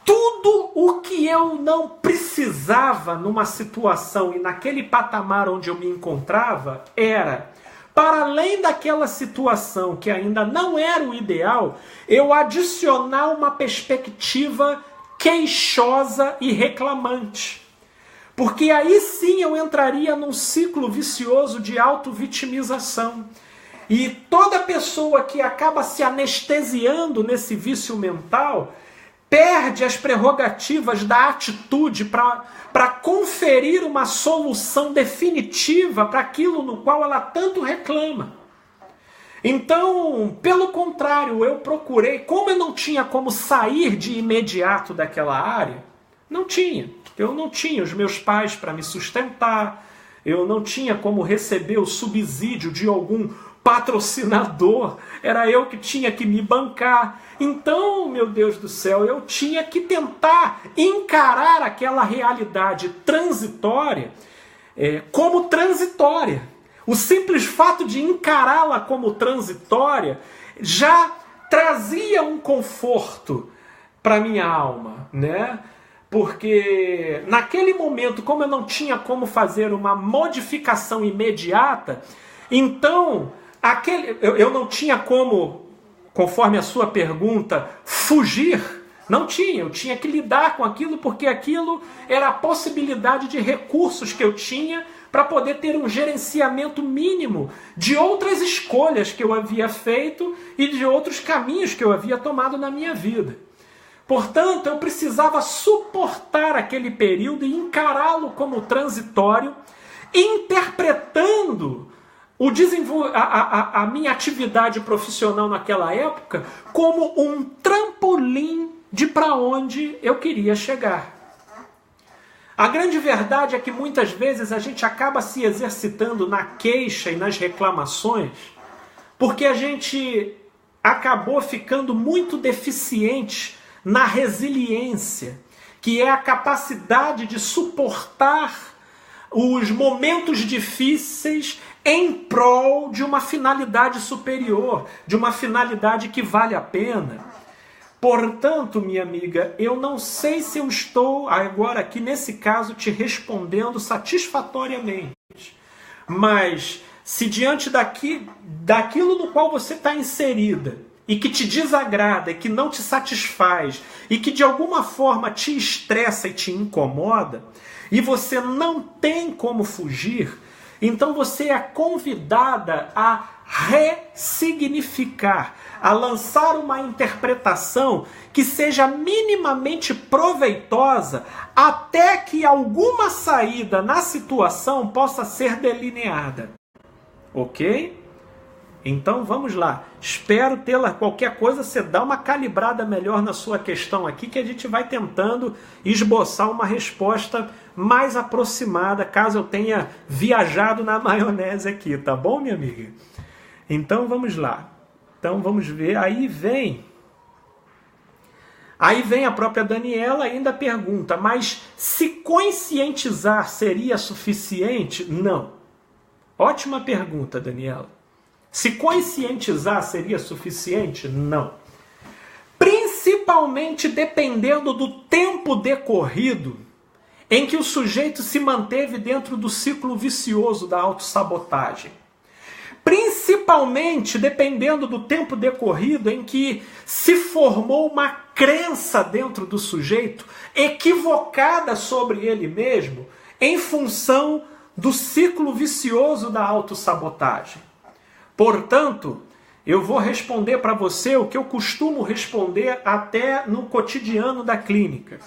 tudo o que eu não precisava numa situação e naquele patamar onde eu me encontrava era, para além daquela situação que ainda não era o ideal, eu adicionar uma perspectiva queixosa e reclamante. Porque aí sim eu entraria num ciclo vicioso de auto-vitimização. E toda pessoa que acaba se anestesiando nesse vício mental perde as prerrogativas da atitude para conferir uma solução definitiva para aquilo no qual ela tanto reclama. Então, pelo contrário, eu procurei, como eu não tinha como sair de imediato daquela área, eu não tinha os meus pais para me sustentar, eu não tinha como receber o subsídio de algum patrocinador, era eu que tinha que me bancar. Então, meu Deus do céu, eu tinha que tentar encarar aquela realidade transitória como transitória. O simples fato de encará-la como transitória já trazia um conforto para minha alma, né? Porque naquele momento, como eu não tinha como fazer uma modificação imediata, então eu não tinha como, conforme a sua pergunta, fugir. Não tinha, eu tinha que lidar com aquilo, porque aquilo era a possibilidade de recursos que eu tinha para poder ter um gerenciamento mínimo de outras escolhas que eu havia feito e de outros caminhos que eu havia tomado na minha vida. Portanto, eu precisava suportar aquele período e encará-lo como transitório, interpretando a minha atividade profissional naquela época como um trampolim de para onde eu queria chegar. A grande verdade é que muitas vezes a gente acaba se exercitando na queixa e nas reclamações porque a gente acabou ficando muito deficiente na resiliência, que é a capacidade de suportar os momentos difíceis em prol de uma finalidade superior, de uma finalidade que vale a pena. Portanto, minha amiga, eu não sei se eu estou agora aqui nesse caso te respondendo satisfatoriamente, mas se diante daquilo no qual você está inserida e que te desagrada, e que não te satisfaz, e que de alguma forma te estressa e te incomoda, e você não tem como fugir, então você é convidada a ressignificar, a lançar uma interpretação que seja minimamente proveitosa até que alguma saída na situação possa ser delineada. Ok? Então vamos lá. Espero tê-la. Qualquer coisa, você dá uma calibrada melhor na sua questão aqui, que a gente vai tentando esboçar uma resposta mais aproximada, caso eu tenha viajado na maionese aqui, tá bom, minha amiga? Então vamos lá. Então vamos ver. Aí vem a própria Daniela, ainda pergunta, mas se conscientizar seria suficiente? Não. Ótima pergunta, Daniela. Se conscientizar seria suficiente? Não. Principalmente dependendo do tempo decorrido em que o sujeito se manteve dentro do ciclo vicioso da autossabotagem. Principalmente dependendo do tempo decorrido em que se formou uma crença dentro do sujeito equivocada sobre ele mesmo em função do ciclo vicioso da autossabotagem. Portanto, eu vou responder para você o que eu costumo responder até no cotidiano da clínica.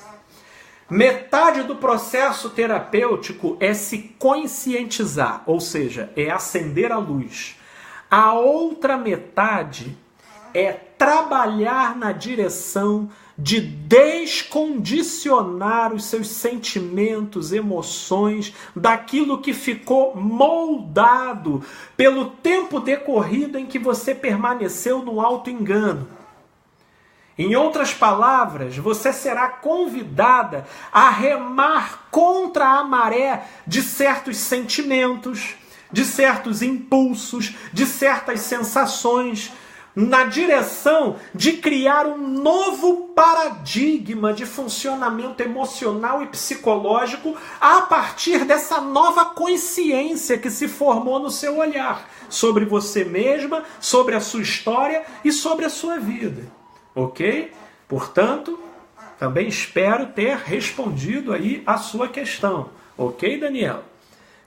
Metade do processo terapêutico é se conscientizar, ou seja, é acender a luz. A outra metade é trabalhar na direção de descondicionar os seus sentimentos, emoções, daquilo que ficou moldado pelo tempo decorrido em que você permaneceu no auto-engano. Em outras palavras, você será convidada a remar contra a maré de certos sentimentos, de certos impulsos, de certas sensações, na direção de criar um novo paradigma de funcionamento emocional e psicológico a partir dessa nova consciência que se formou no seu olhar sobre você mesma, sobre a sua história e sobre a sua vida. Ok? Portanto, também espero ter respondido aí a sua questão. Ok, Daniel?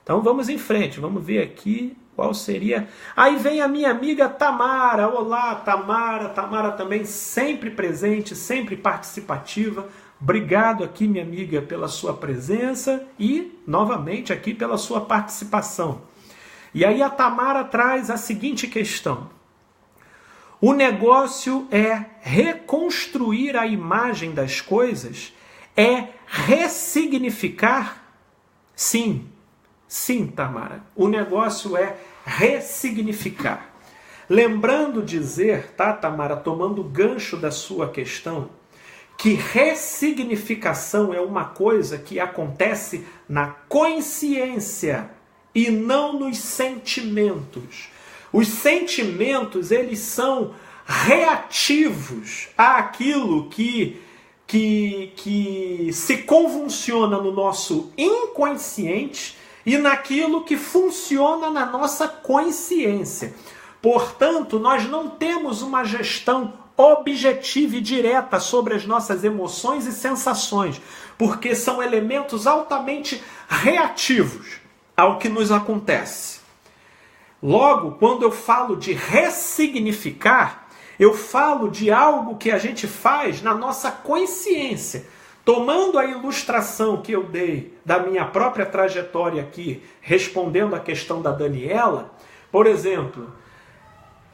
Então vamos em frente, vamos ver aqui qual seria. Aí vem a minha amiga Tamara. Olá, Tamara. Tamara também sempre presente, sempre participativa. Obrigado aqui, minha amiga, pela sua presença e, novamente, aqui pela sua participação. E aí a Tamara traz a seguinte questão. O negócio é reconstruir a imagem das coisas? É ressignificar? Sim. Sim, Tamara. O negócio é ressignificar. Lembrando dizer, tá, Tamara, tomando o gancho da sua questão, que ressignificação é uma coisa que acontece na consciência e não nos sentimentos. Os sentimentos, eles são reativos àquilo que se convulsiona no nosso inconsciente e naquilo que funciona na nossa consciência. Portanto, nós não temos uma gestão objetiva e direta sobre as nossas emoções e sensações, porque são elementos altamente reativos ao que nos acontece. Logo, quando eu falo de ressignificar, eu falo de algo que a gente faz na nossa consciência. Tomando a ilustração que eu dei da minha própria trajetória aqui, respondendo a questão da Daniela, por exemplo,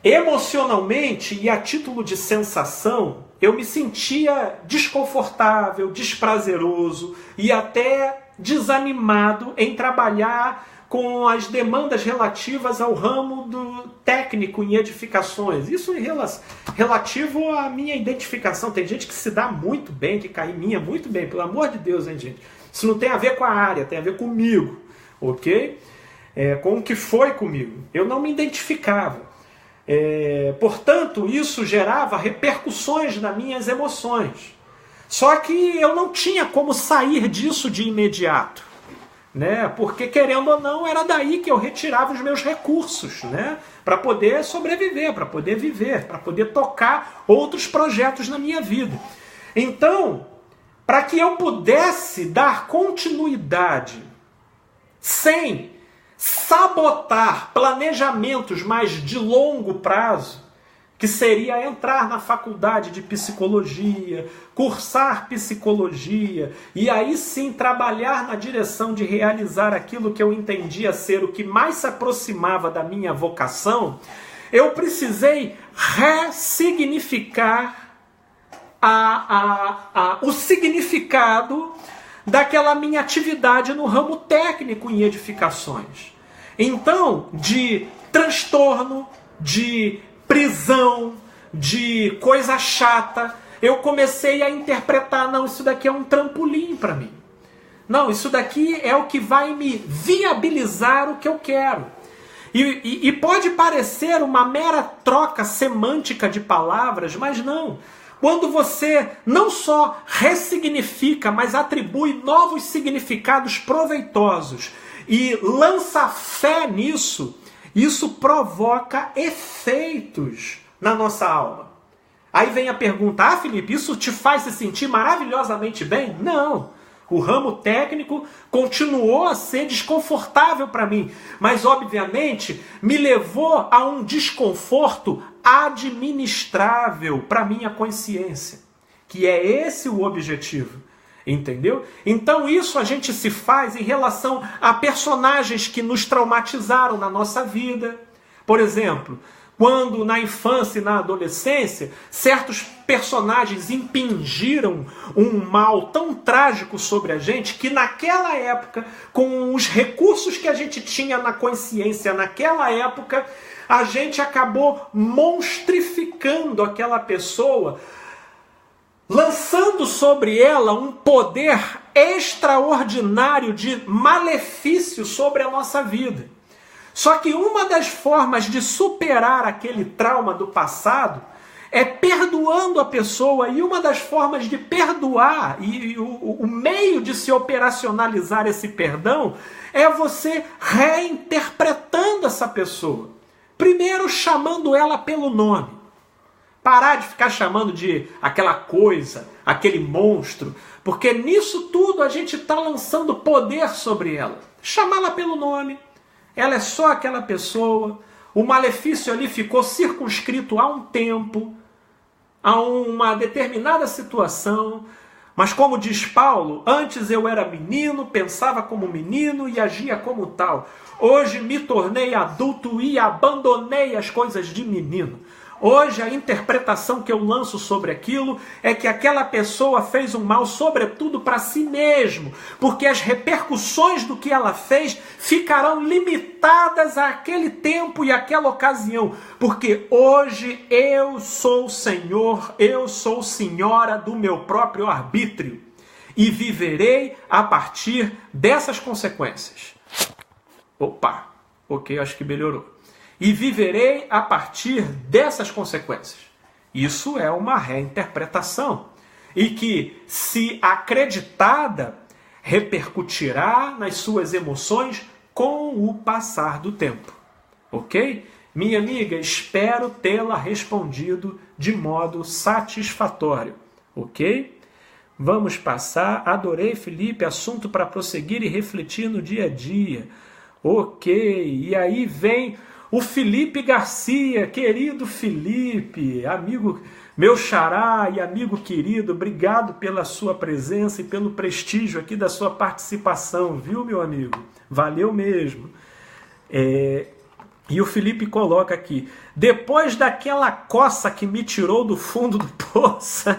emocionalmente e a título de sensação, eu me sentia desconfortável, desprazeroso e até desanimado em trabalhar com as demandas relativas ao ramo do técnico em edificações. Isso relativo à minha identificação. Tem gente que se dá muito bem, que cai em minha muito bem, pelo amor de Deus, hein, gente? Isso não tem a ver com a área, tem a ver comigo, ok? Com o que foi comigo. Eu não me identificava. Portanto, isso gerava repercussões nas minhas emoções. Só que eu não tinha como sair disso de imediato, né? Porque, querendo ou não, era daí que eu retirava os meus recursos, né? Para poder sobreviver, para poder viver, para poder tocar outros projetos na minha vida. Então, para que eu pudesse dar continuidade sem sabotar planejamentos mais de longo prazo, que seria entrar na faculdade de psicologia, cursar psicologia, e aí sim trabalhar na direção de realizar aquilo que eu entendia ser o que mais se aproximava da minha vocação, eu precisei ressignificar o significado daquela minha atividade no ramo técnico em edificações. Então, de transtorno, de prisão, de coisa chata, eu comecei a interpretar, não, isso daqui é um trampolim para mim. Não, isso daqui é o que vai me viabilizar o que eu quero. E pode parecer uma mera troca semântica de palavras, mas não. Quando você não só ressignifica, mas atribui novos significados proveitosos e lança fé nisso, isso provoca efeitos na nossa alma. Aí vem a pergunta, Felipe, isso te faz se sentir maravilhosamente bem? Não. O ramo técnico continuou a ser desconfortável para mim, mas obviamente me levou a um desconforto administrável para minha consciência, que é esse o objetivo, entendeu? Então isso a gente se faz em relação a personagens que nos traumatizaram na nossa vida. Por exemplo, quando na infância e na adolescência, certos personagens impingiram um mal tão trágico sobre a gente, que naquela época, com os recursos que a gente tinha na consciência naquela época, a gente acabou monstrificando aquela pessoa, lançando sobre ela um poder extraordinário de malefício sobre a nossa vida. Só que uma das formas de superar aquele trauma do passado é perdoando a pessoa, e uma das formas de perdoar, e o meio de se operacionalizar esse perdão, é você reinterpretando essa pessoa. Primeiro chamando ela pelo nome. Parar de ficar chamando de aquela coisa, aquele monstro, porque nisso tudo a gente está lançando poder sobre ela. Chamá-la pelo nome. Ela é só aquela pessoa, o malefício ali ficou circunscrito a um tempo, a uma determinada situação, mas como diz Paulo, antes eu era menino, pensava como menino e agia como tal. Hoje me tornei adulto e abandonei as coisas de menino. Hoje a interpretação que eu lanço sobre aquilo é que aquela pessoa fez um mal sobretudo para si mesmo, porque as repercussões do que ela fez ficarão limitadas àquele tempo e àquela ocasião, porque hoje eu sou senhor, eu sou senhora do meu próprio arbítrio e viverei a partir dessas consequências. Opa, ok, acho que melhorou. E viverei a partir dessas consequências. Isso é uma reinterpretação. E que, se acreditada, repercutirá nas suas emoções com o passar do tempo. Ok? Minha amiga, espero tê-la respondido de modo satisfatório. Ok? Vamos passar. Adorei, Felipe, assunto para prosseguir e refletir no dia a dia. Ok, e aí vem o Felipe Garcia, querido Felipe, amigo, meu xará e amigo querido, obrigado pela sua presença e pelo prestígio aqui da sua participação, viu, meu amigo? Valeu mesmo. E o Felipe coloca aqui, depois daquela coça que me tirou do fundo do poço,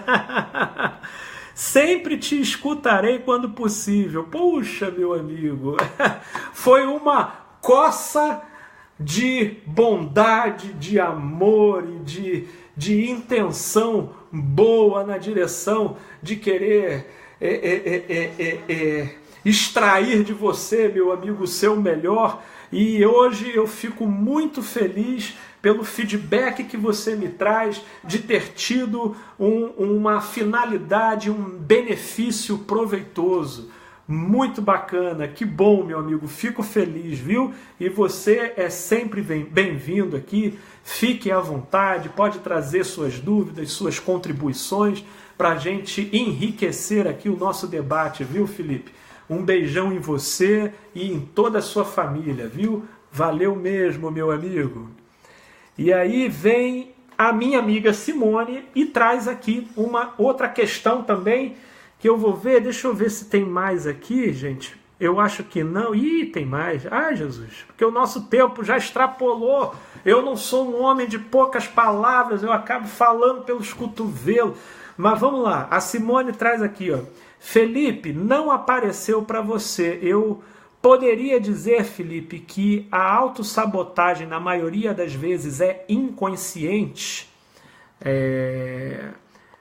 sempre te escutarei quando possível. Puxa, meu amigo, foi uma coça de bondade, de amor e de intenção boa na direção de querer extrair de você, meu amigo, o seu melhor. E hoje eu fico muito feliz pelo feedback que você me traz de ter tido uma finalidade, um benefício proveitoso. Muito bacana, que bom, meu amigo, fico feliz, viu? E você é sempre bem-vindo aqui, fique à vontade, pode trazer suas dúvidas, suas contribuições para a gente enriquecer aqui o nosso debate, viu, Felipe? Um beijão em você e em toda a sua família, viu? Valeu mesmo, meu amigo. E aí vem a minha amiga Simone e traz aqui uma outra questão também que eu vou ver. Deixa eu ver se tem mais aqui, gente. Eu acho que não. Ih, tem mais. Ai, Jesus. Porque o nosso tempo já extrapolou. Eu não sou um homem de poucas palavras. Eu acabo falando pelos cotovelos. Mas vamos lá. A Simone traz aqui, ó. Felipe, não apareceu para você. Eu poderia dizer, Felipe, que a autossabotagem, na maioria das vezes, é inconsciente?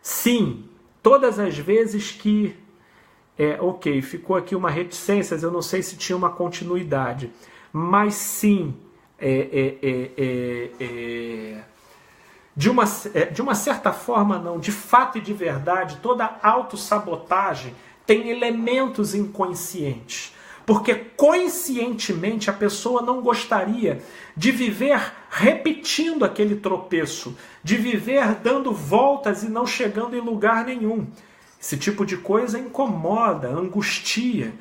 Sim. Todas as vezes que... ok, ficou aqui uma reticência, eu não sei se tinha uma continuidade. Mas sim, de uma certa forma não, de fato e de verdade, toda autossabotagem tem elementos inconscientes. Porque conscientemente a pessoa não gostaria de viver repetindo aquele tropeço, de viver dando voltas e não chegando em lugar nenhum. Esse tipo de coisa incomoda, angustia.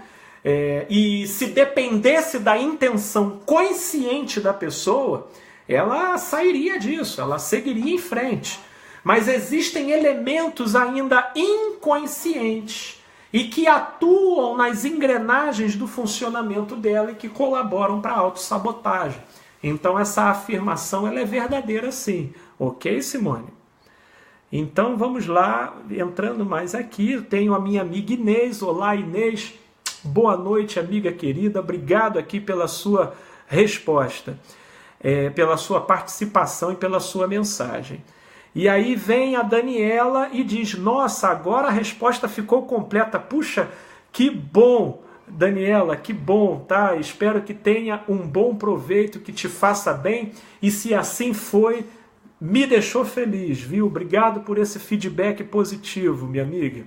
E se dependesse da intenção consciente da pessoa, ela sairia disso, ela seguiria em frente. Mas existem elementos ainda inconscientes e que atuam nas engrenagens do funcionamento dela e que colaboram para a autossabotagem. Então essa afirmação ela é verdadeira sim. Ok, Simone? Então vamos lá, entrando mais aqui, eu tenho a minha amiga Inês. Olá, Inês. Boa noite, amiga querida. Obrigado aqui pela sua resposta, pela sua participação e pela sua mensagem. E aí vem a Daniela e diz, nossa, agora a resposta ficou completa. Puxa, que bom, Daniela, que bom, tá? Espero que tenha um bom proveito, que te faça bem. E se assim foi, me deixou feliz, viu? Obrigado por esse feedback positivo, minha amiga.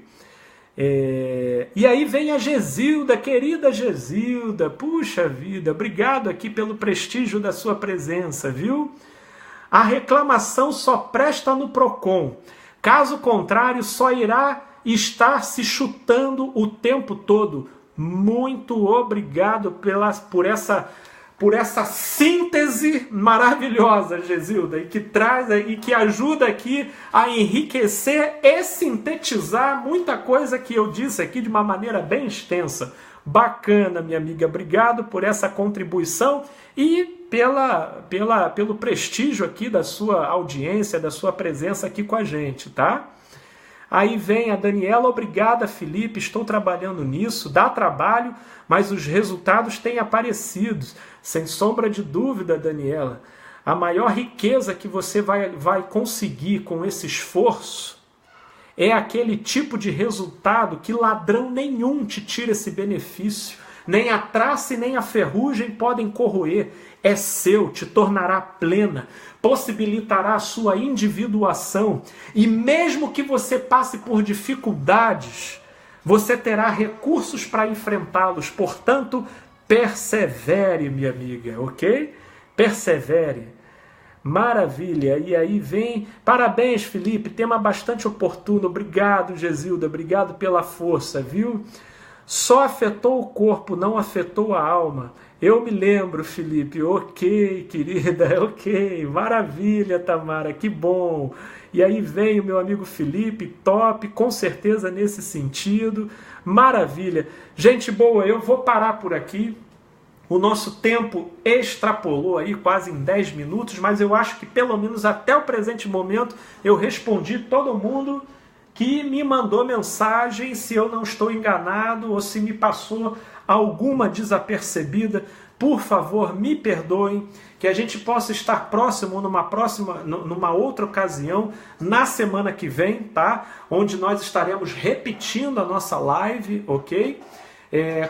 E aí vem a Gesilda, querida Gesilda. Puxa vida, obrigado aqui pelo prestígio da sua presença, viu? A reclamação só presta no PROCON. Caso contrário, só irá estar se chutando o tempo todo. Muito obrigado por essa síntese maravilhosa, Gesilda, e que traz e que ajuda aqui a enriquecer e sintetizar muita coisa que eu disse aqui de uma maneira bem extensa. Bacana, minha amiga. Obrigado por essa contribuição e pelo prestígio aqui da sua audiência, da sua presença aqui com a gente, tá? Aí vem a Daniela, obrigada, Felipe, estou trabalhando nisso, dá trabalho, mas os resultados têm aparecido. Sem sombra de dúvida, Daniela, a maior riqueza que você vai conseguir com esse esforço é aquele tipo de resultado que ladrão nenhum te tira esse benefício. Nem a traça e nem a ferrugem podem corroer. É seu, te tornará plena, possibilitará a sua individuação. E mesmo que você passe por dificuldades, você terá recursos para enfrentá-los. Portanto, persevere, minha amiga, ok? Persevere. Maravilha. E aí vem... Parabéns, Felipe, tema bastante oportuno. Obrigado, Gesilda, obrigado pela força, viu? Só afetou o corpo, não afetou a alma. Eu me lembro, Felipe. Ok, querida, ok. Maravilha, Tamara, que bom. E aí vem o meu amigo Felipe, top, com certeza nesse sentido. Maravilha. Gente boa, eu vou parar por aqui. O nosso tempo extrapolou aí quase em 10 minutos, mas eu acho que pelo menos até o presente momento eu respondi todo mundo que me mandou mensagem, se eu não estou enganado ou se me passou alguma desapercebida. Por favor, me perdoem, que a gente possa estar próximo numa outra ocasião, na semana que vem, tá? Onde nós estaremos repetindo a nossa live, ok?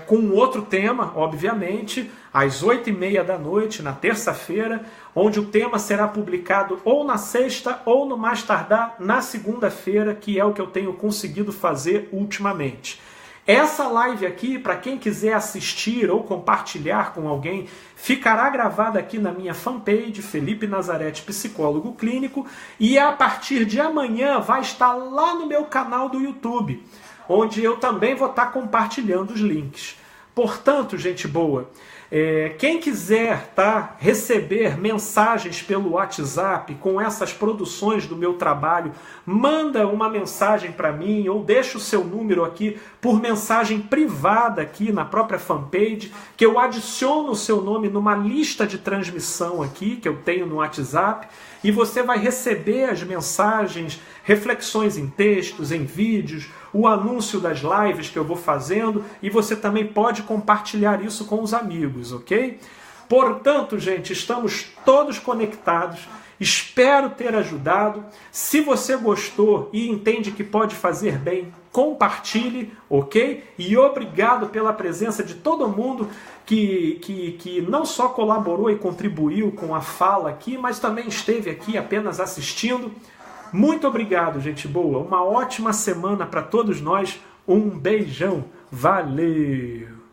com outro tema, obviamente, às 8h30 da noite, na terça-feira, onde o tema será publicado ou na sexta ou no mais tardar na segunda-feira, que é o que eu tenho conseguido fazer ultimamente. Essa live aqui, para quem quiser assistir ou compartilhar com alguém, ficará gravada aqui na minha fanpage, Felipe Nazarete, psicólogo clínico, e a partir de amanhã vai estar lá no meu canal do YouTube, onde eu também vou estar compartilhando os links. Portanto, gente boa, quem quiser receber mensagens pelo WhatsApp com essas produções do meu trabalho, manda uma mensagem para mim ou deixa o seu número aqui por mensagem privada aqui na própria fanpage, que eu adiciono o seu nome numa lista de transmissão aqui que eu tenho no WhatsApp, e você vai receber as mensagens, reflexões em textos, em vídeos, o anúncio das lives que eu vou fazendo, e você também pode compartilhar isso com os amigos, ok? Portanto, gente, estamos todos conectados. Espero ter ajudado. Se você gostou e entende que pode fazer bem, compartilhe, ok? E obrigado pela presença de todo mundo que não só colaborou e contribuiu com a fala aqui, mas também esteve aqui apenas assistindo. Muito obrigado, gente boa. Uma ótima semana para todos nós. Um beijão. Valeu!